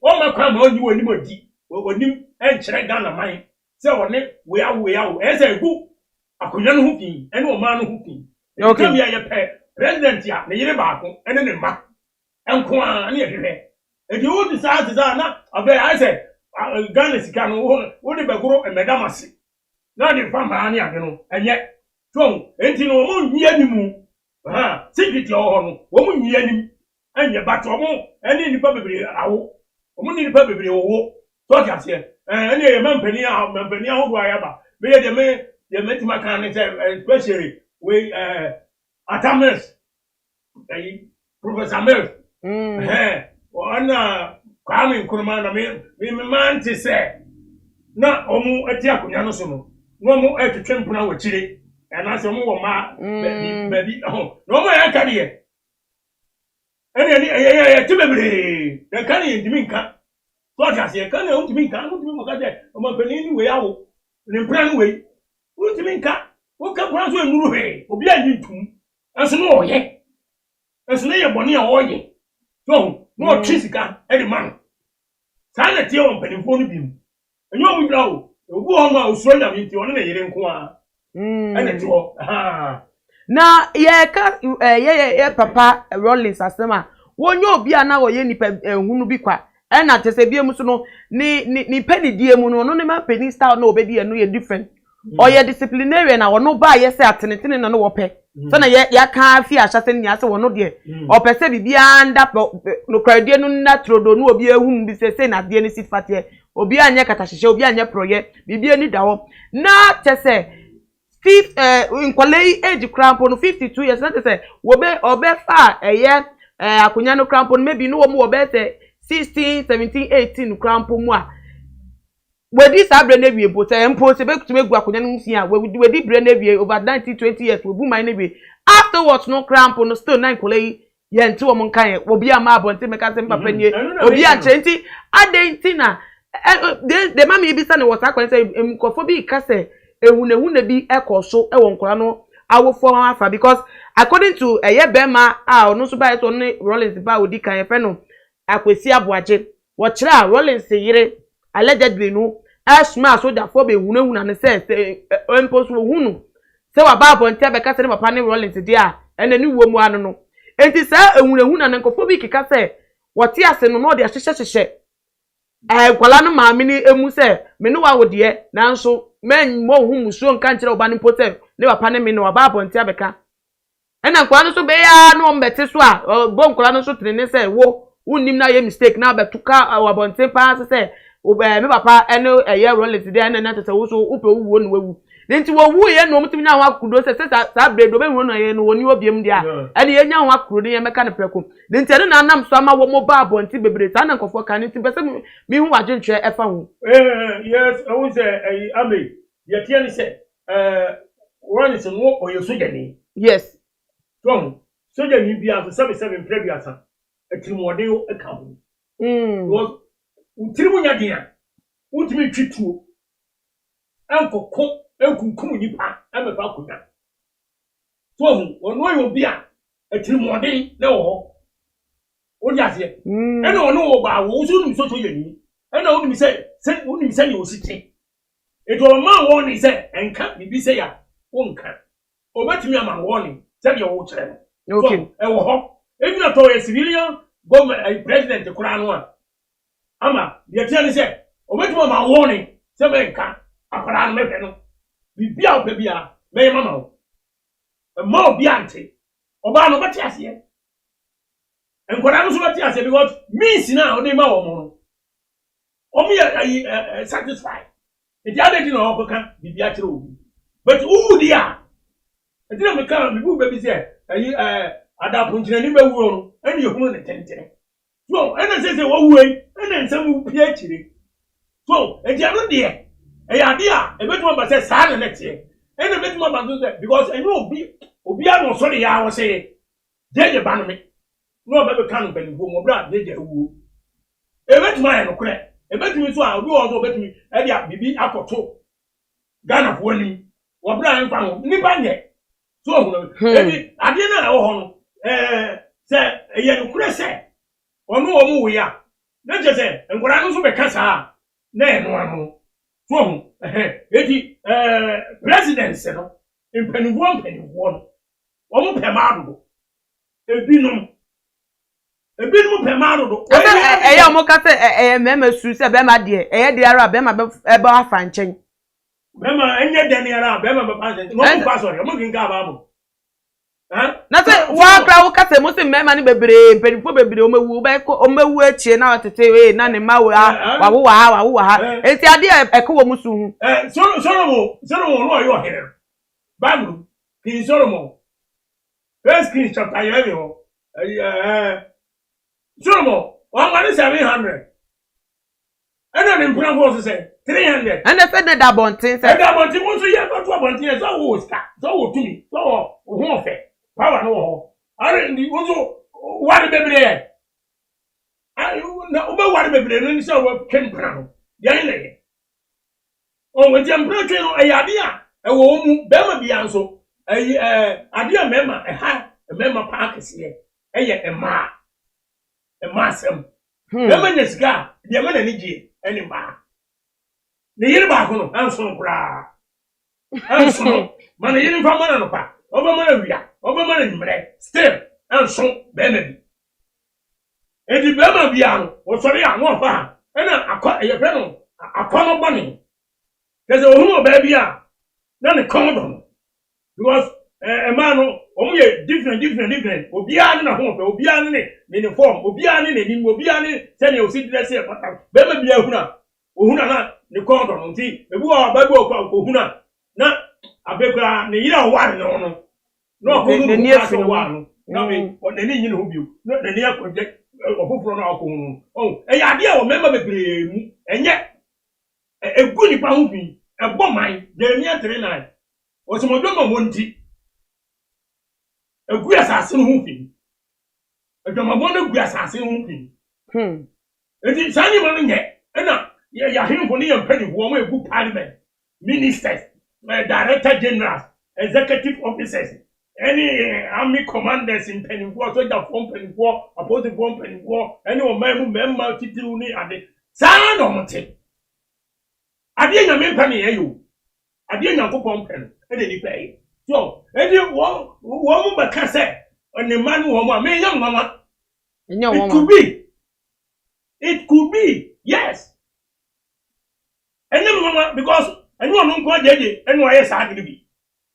all my crime on you anybody, when you and check down the mine. So, we are, as a book, I could not hooking, and no man hooking. Okay, me a pay, President, ya, the Yerebaco, and then the map, and Kwan near here. If you would decide to that, I said, Ghana is can what if I grow and Madame see. Not in Family, and yet, so, ain't you no more near the moon. Ah, secret your own, woman near him, and your battle, and in the public, woman in the public, so I say, and a man penny out, who I ever, be the met my kind, especially with Atamas, Professor Mills, one coming Kurman, me man to say, not almost a Tiakuano, no more at the Trempuna with Chile, and as a more baby, oh, no more I can hear. And then, typically, the canny in Dominica. God has a canny to me, can't look at that, among Penny way out, in plan way. What do you mean, cat? What can one do in Ruhe, or be a new tomb? As no, yet. As near Bonnie or ye. So, more Chisica, any man. Sanity on Penny phone beam. And you will know, you go on my Australia into one year in Qua. And it's all. Now, Papa Rollins as the man. Won't you be an hour any who be quiet? And at the Sabiamuno, ni penny dear mono, no man penny style, no baby, and no different. Or your disciplinarian, I will no buy yes, at anything and no pay. So ya can't fear shutting yas or no dear. Or per se beyond that, no credit, no natural, no be a whom be saying at the NC fatty, or be a yakatashi, be a proye, be any dow. Not to say, Steve, in Qualay age crampon 52 years, not to say, Wobe or be far a year, a Cunyano crampon, maybe no more better. 16, 17, 18 crampon moi. Where this Abraham put impossible to make Guacunan, we did brain over 90, 20 years will boom my navy. Afterwards, no crampon, no stone, 9 colay, yen 2 among kind will be a marble and Timacasem Papany, will be a 20. I didn't tina. The mammy be son was I can say, Mcophobia Casse, and wouldn't be echo so a one corano. I will form alpha because according to a year Bema, our no surprise only Rollins about Dick and Feno. Akwesi Abuaje watchra Rollins yire allegedly no asma so da for be hunu na say empos wo hunu se wa ba bonte be ka se papa ne Rollins dia ene ni wo mu anu no enti sa ehunu na nkofo bi kika se wote ase no no de ahyehye kwala no maami ni emu se me no wa wo de nanso men mo hu musuo nka nkire oba ne potem ne papa ne me no ba bonte abeka ena kwala no so be ya no mbete so a bo kwala no so trene se wo unim na ye mistake na betuka wabonte pa se me papa eno eye Rollins dey na na se wo so upe wuwo no wawu nti wo wu ye no mutimi na ho akudo se sa bredo be hu no ye no woni obiem dia ene ye nya ho akudo ne ye meka ne preko nti ene na nam so ama wo mo ba bonte bebre sa na nkofo kan nti pese mi hu agentwe efa ho yes I was ame ye tie ni se Rollins no o ye soja ni yes so soja ni bia so 77 previous Etimodeo account. Was Utirimunya dia. Utimi twitu. Anko ko enkunkum nipa amefa kunya. So ono yo bia Etimode na wo. Odi ase. Ena ono wo ba wo so nim so to yani. Ena wo nim se ni osite. Eto ma wo ni se enka bibi se ya wonka. Obetimi ama wo ni se de wo kire. Okay. E wo ho. Even a civilian government, president, the Quran. Ama, the attorney said, Obey my warning, 7 car, a Quran mechano. Be out, baby, may mamma. A more biante, Obano Matias. And Quran was Matias because means now, they more. Only satisfied. The other didn't know, be true. But who they are? I didn't come, baby said, Ada punjina ni be wuro eni ehunu ne tentene So and I say what way and some PhD. So and you know there a idea a bit more but say sad next year and a bit more about because I know be no sorry I was say Jay Banami no baby can be go brad Jay woo a bit my no credit a bit me so I do also bet me Edia Bibi Akoto Ghana for him or Brian Fan Nibanye so maybe I didn't know say a young crescent or no we are not just say and what I also because no one so presidents no in penny one omo pemado ebinum pemado e ya omo ka se mema su se bema de e de ara bema be afa nchen bema enye de ne ara bema be pass no pass sorry omo kinka babo na se wa kra wo ka se mo se mema ni bebre penifo bebre omewu be ko omewu achie na otete na ne ma wa wo ha enti ade e ko wo musu hu Solomon no yo here Bible King Solomon First Kings chapter 11 Solomon 1,700 and then in plan was say 300 and the fed that bontin say that bontin won so here to bontin so wo sta so wo tumi so wo fe power no ho are ndi won so wari bebre na oba wari bebre no ni so wo kempra no yan le o we jempra twe no ayade a e wo mu be ma bia nso ade a mema mema park se e ma sem be ma nyesika de ma na ni gie eni ba ne yiri ba ko no anso kura anso man yiri fa mana no pa oba mana wia oba mana nimre still anso be ma bi edi be ma bia no wo sori a no fa ena akwa ye fe no akwa no boni keze ohun oba bia na ne condom because a man omo different obiara na ho fe obiara ne uniform obiara ne ni obiara ne se ne o si dress e pata be ma bia ohuna na ne condom nti ebu o ba bi ohuna na abekura ne yira ware no ko ne ni afi no na we o ne ni yin ho bi no ne ni akọje ofoforo na akọ hu o e ya de o member bebre mu enye egu ni pa hu bi egbo man Jeremiah 3:9 o so modo mo nti egu asase no hu bi edoma mo na egu asase no hu bi enti sani mo nye na ya himfo ni yampani wo mo egu parliament ministers director generals executive officers any army commanders in Pennyworth, soldier from Pennyworth, opposing from Pennyworth, anyone member titiru ni ade saa no mote ade nya me pani eyo ade nya kopon pen e de ni pay so e de wo mo ba ka se oni manu wo mo me nya mama it could be yes and mama because anyone no go jeje anyone yes ade bi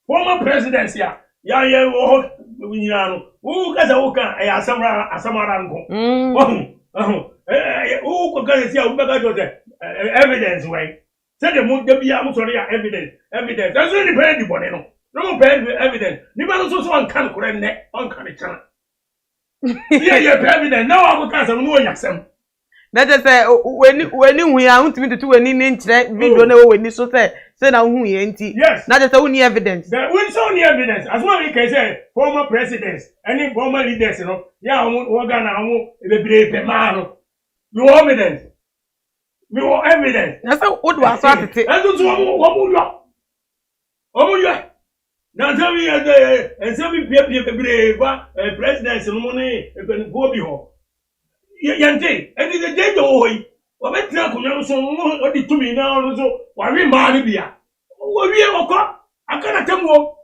former presidents ya wo winyano wo kaza wo kan asamara nko ko kaza sia wo bega jote evidence way say the mo bia mo sorry evidence that's really depend bone no mo evidence ni ba no so an kan kore ne an kan chana yeah evidence now I go kaza no nyasem that is when hu ya untimi tutu weni ni nkyere video na weni so say na hu ye nti na just we need evidence we so need evidence as well we can say former presidents any former leaders no ya wo Ghana wo bebre pe ma no we want evidence na so wo do aso atete and so wo yo na tell and so we bebre ba presidents no mo ni go bi ho yante edi de jeje oyi o betra kunyo so o di tumi na o so wa wi ma ni bia o wi okọ akana temwo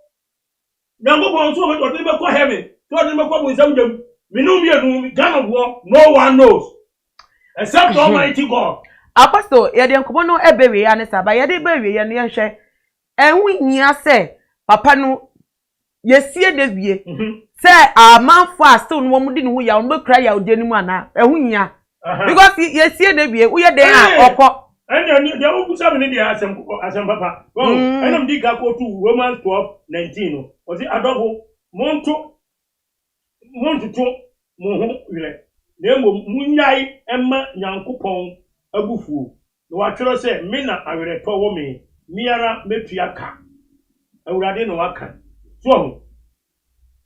na go bon so o de be ko heaven so de be ko bo nsam dem minum ye nu Ghana wo no one knows except Almighty God apostle ye de nkomo no ebewe ya ne saba ye de bewe ye ne hwe enhu nyia se papa no yesie de wie say amanfo aso no mo di ne ho ya mo kra ya ode ni mu ana ehunya because yesie de bie wo ye den a okọ anya de wo busa me de asem papa oh enam di ka ko tu Romans 12:19 no o si adofo monto to mo ho wire Nemo munyai emma Nyankopon abufuo. No atwero se me na awereto wo me. Miara metua ka. Awurade no waka. So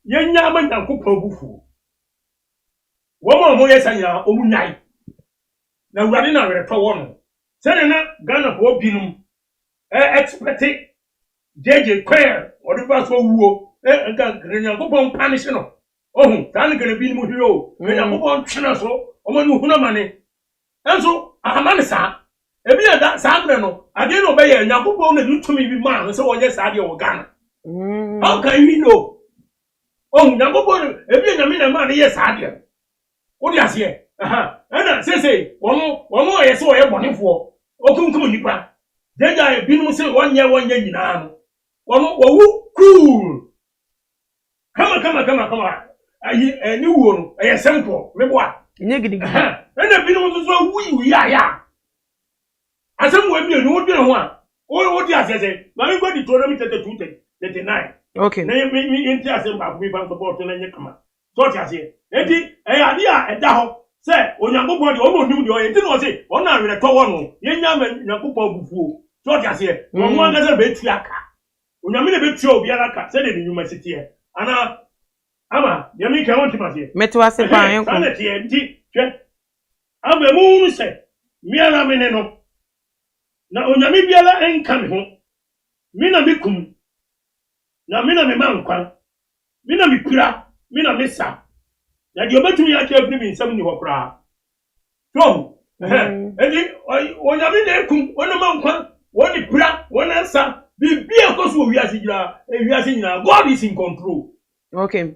yenya ama Nyankopon abufuo. Wo mo yesanya omunyai. Na awurade na awereto wo no. Se na Ghana for binum expect JJ Quair or the first wo nka Nyankopon punish no. Oh, tan gonna be mu hero. Nyankopon twena so, omo ni huna mane. Enso ahamane sa. Ebi ada sa bre no. Ade no be ye Nyankopon na du tumi bi man so wonye sa de wo Ghana. How can we know? Oh, Nyankopon ebi nyame na man ye sa de. Wo di ase. Aha. Ana say womo ye so ye bonefo. Okunkum nipa. Deja e binum se wonye nyina no. Womo wo cool. Kama. Ayi ni wo no e simple meboa nyegidi na binu so wuyi ya asem wa bi no wo dwene ho a wo di asese na me go di Deuteronomy 32:39 okay na me enti asem ba ko bi ban support na nye kama so ti ase enti e ade a eda ho se Onyankopon de o no nim de o enti no se o na awere to wo no ye nya Nyankopon bufuo so ti ase wo mo anga be tu aka Onyame na be tu obi aka se de nyuma sitie ana ama yemi ka won timase metwa se pa yen ko sana tie nti hwe ama mu se miara mene no na Onyame biala enka me ho mi na bikum na mi na me mankwa mi na mipira mi na mesa na di obetumi aka abri mi nsam ni hokra so edi Onyame na ekum wona mankwa woni pira wona nsa bibia koso wiase nyina God is in control okay.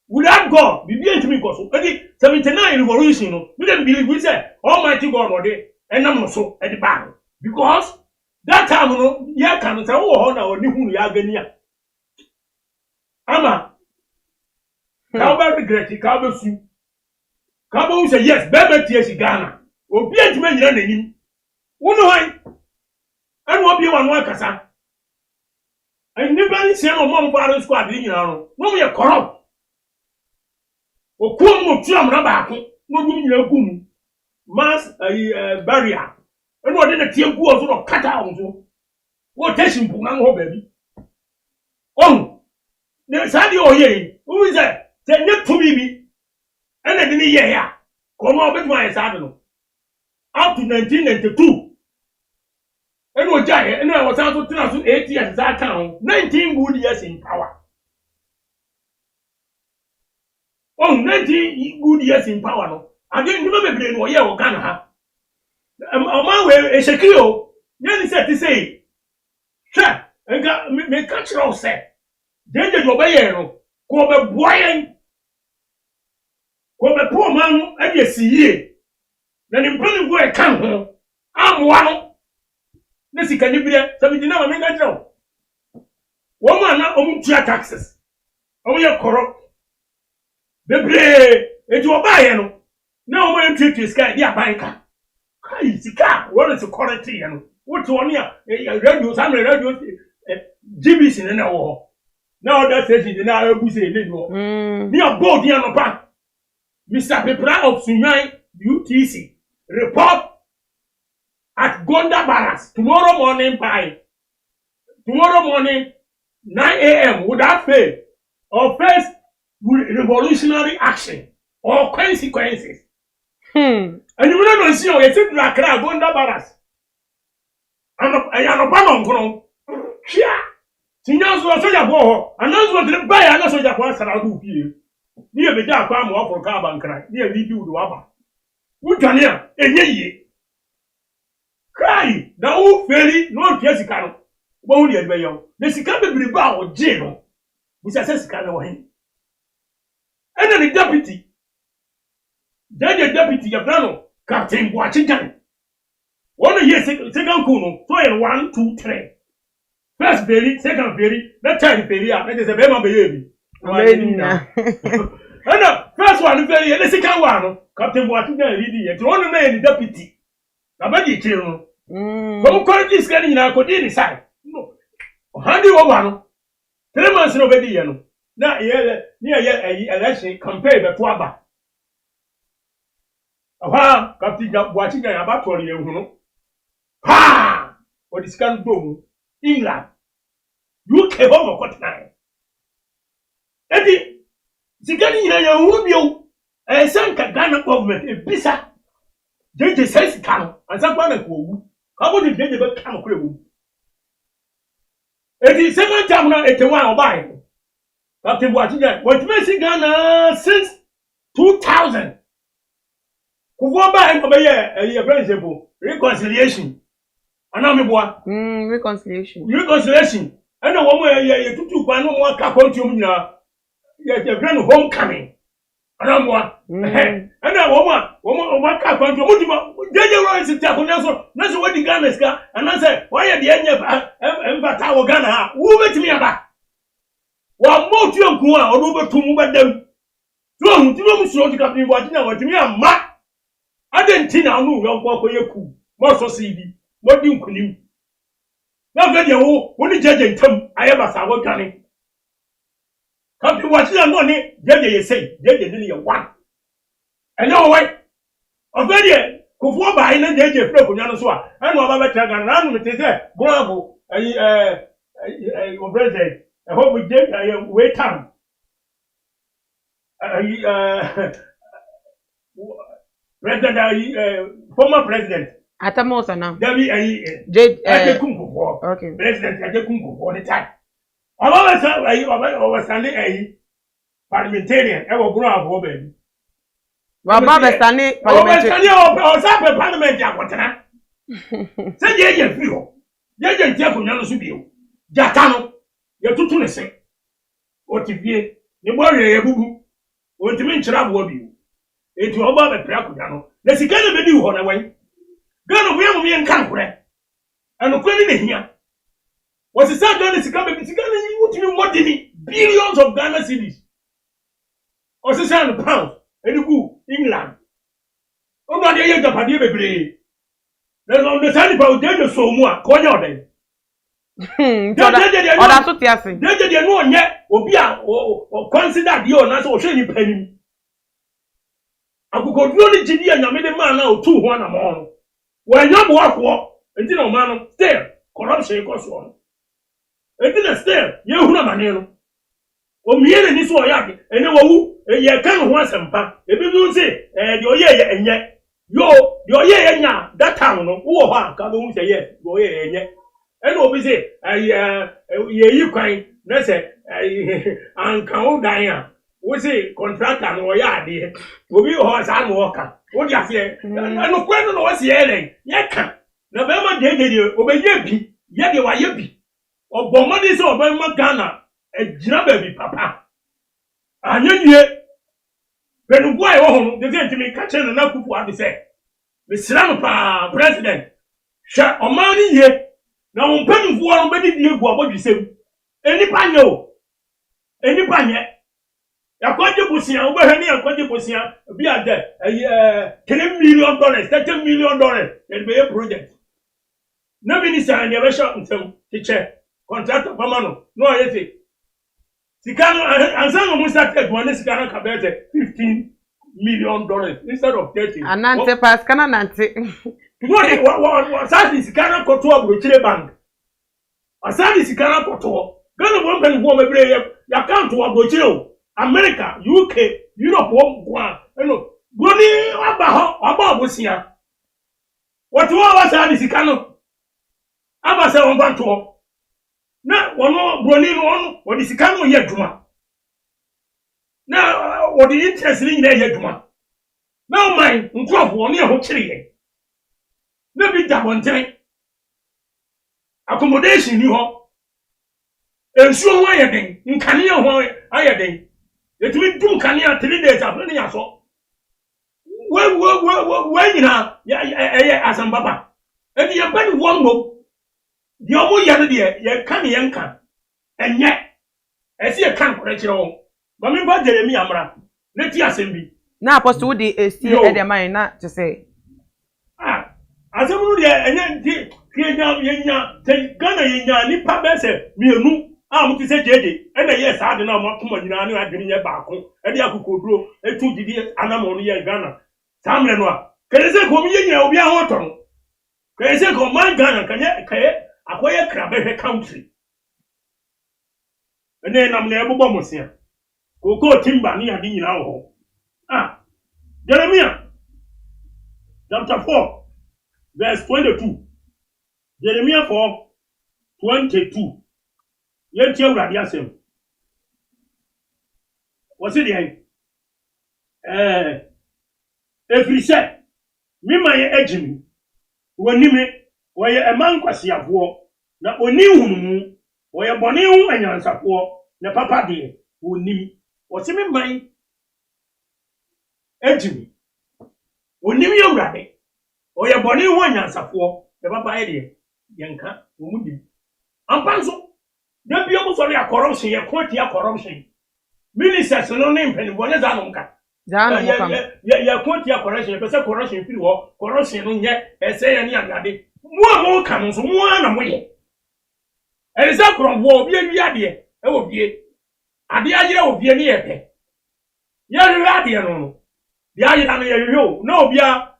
Without God, we be able to so. 79 revolution, no, we didn't believe we say Almighty God or day, and I'm so at the back. Because that time, no, ya can say, oh, now, you are genia. Ama, Calvary regret, Calvary Sue. Calvary say, yes, Bebe T.S. Ghana. Or be able to make your name. One way, and what be one worker, and never see no more father squad, you know, no, we are corrupt. Okum mo tuam na ba ko no dum nyina gum mass barrier eno de na tie gu ozo no kata onzo wo teshin bu man ho ba bi on ne sadi oye who is that say ne tumi bi ena de ni ye ya ko mo betu an sadi no up to 1992 eno jaye eno was out to 8 years that town 19 good years in power. Oh, 19 good years in power no. Again, you remember brain wo ye wo Ghana ha. Man we Ezekiel, you say to say. Sha, enga me catch you say. Deje do be ye no. Ko be boyen. Ko be poor man e dey siye. Na ni mpani go e kan ho. Amwa no. Na sika ni bire, 79 me catch you. Wo man na omu tua taxes. Omu ye corrupt. Bebre eti obaye no na o mo entry sky dia banka kai sika what is correct here no what one ya radio some radio GBC na wo na other station na abuse e no ni aboard here no pa Mr. Pepra of Sunyan UTC report at Gonda Barracks tomorrow morning 9 a.m. without fail or first revolutionary action or consequences. And you don't see how you sit like a Gonda Barracks. And I am a Panon. Here, Signals was so your and those were the buy and also your person I'll do here. Near the dark farm off for carbon cry, near we do the Wabba. What can you? A ye cry now, fairly, no Jessica. Bonnie and Bayon. The Sicaba Bilbao or jail, which says Canoe. And then the deputy, Yabrano, Captain Washington. 1 year, second Kuno, 1, 2, 3. First berry, second berry, that time berry, that is a Bema baby. And the first one, very, and the second one, Captain Washington, reading it, one man, deputy. Nobody children. Come call this guy in our Codini side. No, handy over 3 months nobody, you know. Now, near election, compare the Twaba. aha Captain Boachi ga abato re ehu no ha o di scan do England UK home ko tena edi sigani ina ya hu bio sanka Ghana government ebisa jeje sense kan ansa kwa na ko wu ka bo di jeje be kan ko ewu edi second time na etewa obai Captain Boachi ga what me Ghana since 2000 kuvo ba en obeye for example reconciliation anameboa reconciliation ana wo mo ye tutu kwa no mo ka kontium nyina ye grand homecoming anamboa ana wo mo ka kontium mo dima jeje ro isi ta konya so na so wadi Ghana ska ana say why ye de enye emfata wo Ghana ha wo betimi aba wa mo tu enku a odo betum bedam so hu ti no mu so ti Captain Boachi na watimi amma adentina anu yonko akoyeku mo so sibi mo di nkunim na ga de wo ni jeje ntam ayeba sa wo dwane Captain Boachi na no ni jeje ye sei jeje ni ye one enyo we ogede kufuo ba ina jeje fre konya no so a enu oba betra ga na anu mete se bravo o president I hope we get wait time president former president Atamosa now. Dabi Kunkupo. Okay. President Kunkupo the time. Oba sa oba sande parliamentarian e wo gro abo baby. Wa baba stane parliamentarian o sa parliament akotena. Se je free ho. Je ntia ko nyano so bio. Jata no ye tutu ne se. O tivie ni bo re ye bubu. O ntimi nchira abo bio. Eti oba be pra ko nyano. Na sika na be di ho na wan. Ghana we am me nkan kure. Anu kure ni hia. Was it said Ghana sika be sika na you to more than billions of Ghana cedis. Was it said pounds and go England. O ma dey Japan dey bebre. Na on the side about dey so mu a ko nya oden. Oda so ti asin. Dey no onye obi a o consider dey o na so o hwe ni panim. Agogoduro ni jidi anyame de man na o tu ho na mo. When you walk, and you know, man, still corruption goes on. And then still, you who are manero. O me and this way, and you who you can't want some pack. If you say, your year and yet, your year and ya, that town, who are coming say, yes, go here and yet. And what we say, you crying, that's it, and count Diana. We say, contract and yard, will be horse and walker. What you say? No question was yelling. Yaka. November day, obey ye yet you are ye or Bomadi so by Ghana, a jabby papa. And ye, when why home, they said to me, catching enough of what they say. The Slampa president, shut on money ye. Now, on penny for one, but you go what you say. Any pano, any panya. Akwaje busia oba ni akwaje busia bi ade $10 million $30 million and be a project na minister and ya besha ntem teacher contractor pamano no ayete sikano ansano mu started one sikano ka bete $15 million instead of 30 anante pass kana nante what sadi sikano koto abrochire bank asadi sikano koto gana bo mpani bo mebre ya account abrochire America, UK, Europe, one, Goni about Busia. What was this cano? Abba 712. Now, one more Bronin one, what is cano yet, Juma? Now, what the interest in there yet, Juma? Now, mine, one year, what chili? Maybe that one time. Accommodation, you know. And so, why again? In Kanya, why I again? It will do Kanya 3 days after the so. When you know, as a papa, and you have been one more. The old young dear, you can't yank, and yet, I see a camp for your own. Mammy, but Jeremy Amra, let you assembly. Now, Apostle Woody is still at their mind not to say. Ah, as a rule, and then take Ghana in Nipa Besse, me. I'm to say, Jedi, and yes, I don't know what to do. I didn't get back. And the Akuku, a 2 DD, and I'm only a Ghana. Sam Lenoir, Kese ko mi nya obi ahoto. Kese ko man Ghana kanye kaye akoye krabe country. Ene nam na ebubo mosia. Koko timba ni ade nyina wo. Jeremiah chapter 4 verse 22. Jeremiah 4:22. Yeti awurade asem. What's it here? Efrise mima ye ejimi wonime woye eman kwasiafo na oni hunumu woye bone hu anyansafo na papa de wonim wosime man ejimi wonim ye wurade woye bone hu anyansafo na papa de yenka womudim ampanso da biom so ya corruption ye kwoti ya corruption ministers no ne mpanibone za no nka ya kwoti ya corruption pese corruption firi wo corruption no nye ese ya ni agade mo ka no so mo na mo ye elisa krombo obi awi ade e wo bie ade agire obi ani ye pe ya ri ade no ya ayira no ye hwo na obi a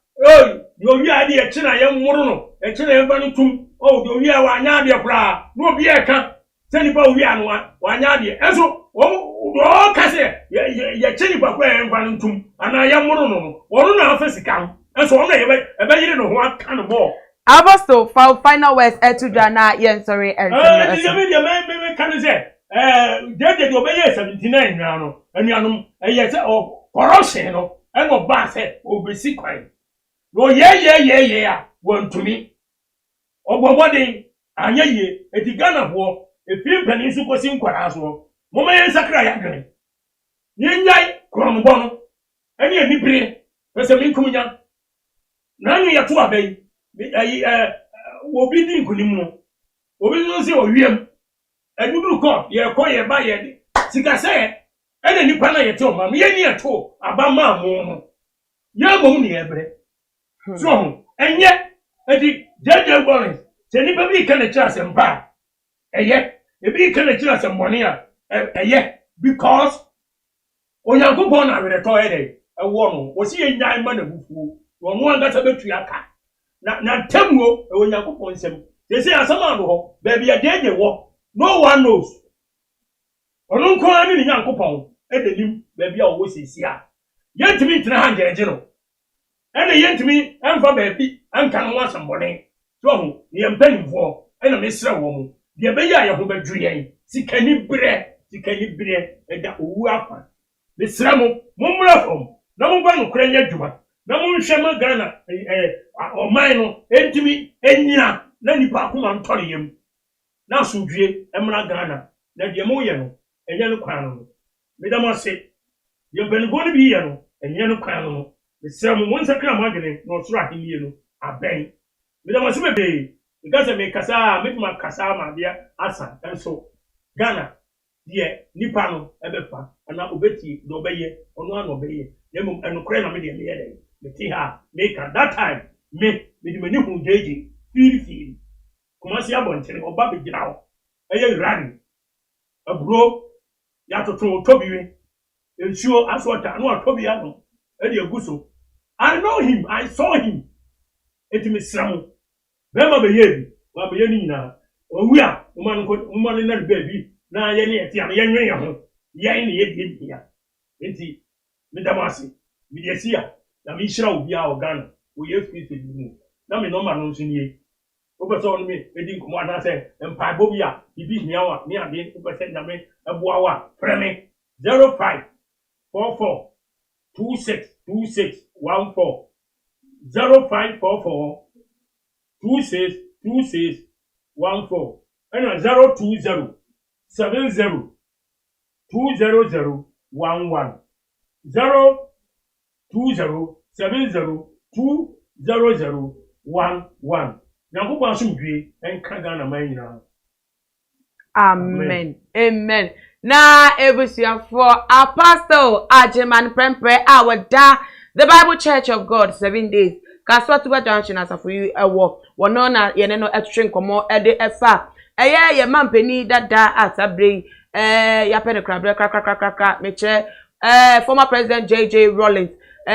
yo wi ade e kina ye mmoro no e kina ye ba no tum do wi a wa anya ade kura na obi e ka seni pa wi anu wa anya ade enso o kase ye chini kwa enva ntum ana ya muru no wonu na afesika enso o na ebe yire no ho aka no bo Apostle final words etudwa na yen sorry me kan say jeje do be 79 nwa no anuanom ye say corruption no e no ba say obesi kwan no ye ya wontumi ogbobodin anya ye edigana ho efiri mpani su kosi nkwara so mama yen sakra ya gane nyai krombo no eni anibire pese minkumunya nanu ya to abai obi di nkunim no obi no se owiem aduduru ko ye ba ye de sika se ene nipa na ye te o mam ye ni eto abama mo ya mom ni ebre so enye edi jeje Lawrence se nipa bi kan cha sempa eye ebi kan cha sembone a eye because onyankopon na were to ede ewo no wosi enyan ma na bufuo wonu angasa betu aka na temuo onyankopon sem se asama no ho ba bia jeje wo no one knows onu nko ani ni nyankopon edenim ba bia wo sisi a yentimi ntena ha ngereje no ene yentimi emfa ba bi anka no asambone so ho ye mpanimfo ena mesra wo mu de be ya ye ho badwu yen sikani bre eda owu afa mesra mu mummra fom na mo ba no kura nya djuma na mo nhwe ma Ghana oman no entimi enyina na nipa akoma ntore yem na asudwie emra Ghana na de mo ye no enye no kwan no medamase ye bengo no bi ye no enye no kwan no mesra mu won sakra magene no soro ahemie no aben medamase bebe because me kasa metuma kasa ma bia asa enso Ghana de nipa no ebefa na obeti do beye ono an obeye yemum enokre na me de me ye me ti ha make at that time me di mani hu jeje feel kuma si abontere oba be gina ho eye rani aburo ya toto tobiwe ensuo asota no atobi ya no e de aguso I know him, I saw him eti me sramu bema be yebi wa be yeni na owu a umanu na baby na ye ni eti am ye nwen ye ho ye ni ye di ya enti me damasi me de sia na me hira obi a Ghana o ye fi mu na me no ma no nso nie o be so on me edi nkomo ana se empa bobi a bibi hia wa me ade o be se na me eboa wa freme 0544 262614 0544 262614 and 020 70 200 11 020 70 200 11 Nyankopon asomdwe enka Ghana man nyina Amen na ebusuafo Apostle Agyemang Prempeh awada the Bible Church of God 7 days Kaswatuba Junction as for you ewo wono na ye no etwe nkomo ede efa ye mampeni dada asabre ya pene krabre krakrakrakra meche former president JJ Rawlings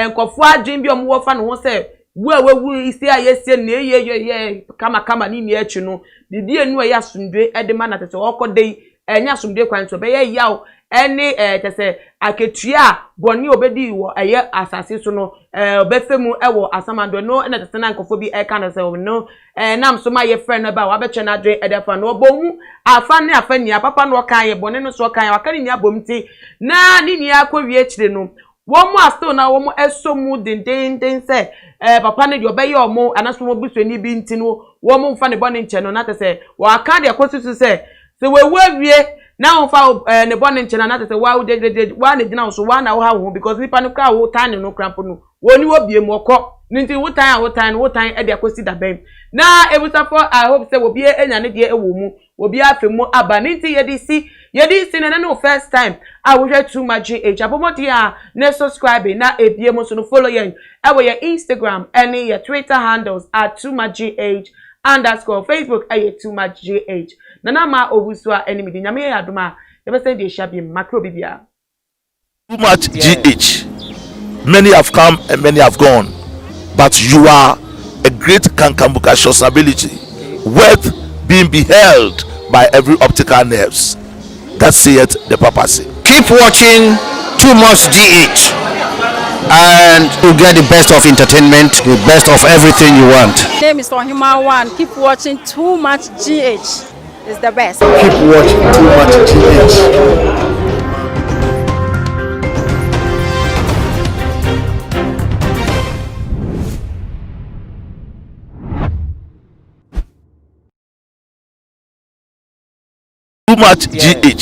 nkofo adwin bi omwo fa no ho se wewu isi ayesie na ye kama ni mi echi no didi enu ya asundwe edema na tese okode enya asundwe kwan so be ye yaw eni tese aketua boni obedi wo eye asase so no obefemu ewo asamando no na tese na nkofo bi e kana se no nam so ma ye friend no ba wa be che na dwe edefa no obomu afa ne afa ni papa no kan ye boni no so kan ya wakani ni abomti na ni akwawie chire no womu asto na womu esomu den se papa ne de obeye omo anaso mo busoni bi ntino womu mfa ne boni nche no na tese wa ka de akosusu se wewu awie na mfa ne boni nche na tese wa de wa ne gina so wa na wo ha wo because nipa no ka wo tan no krampo no woni wo bie mu okọ nti wo tan e de akosi da bem na ebusafo I hope say wo bie enya ne de ewo mu wo bie afemu aba nti yedi si na no first time I will share too much GH abomoti a na subscribe na ebie mo so no follow yen e wo your Instagram and your Twitter handles at too much GH _ Facebook too much GH na ma obusu a enemy nyame ya adoma e be say dey shabi macro bibia too much GH. Many have come and many have gone, but you are a great Kankambuka ability worth being beheld by every optical nerves. That saith the papacy. Keep watching Too Much GH and you get the best of entertainment, the best of everything you want. My name is Ohima One. Keep watching Too Much GH. It's the best. Keep watching Too Much GH. Too much GH.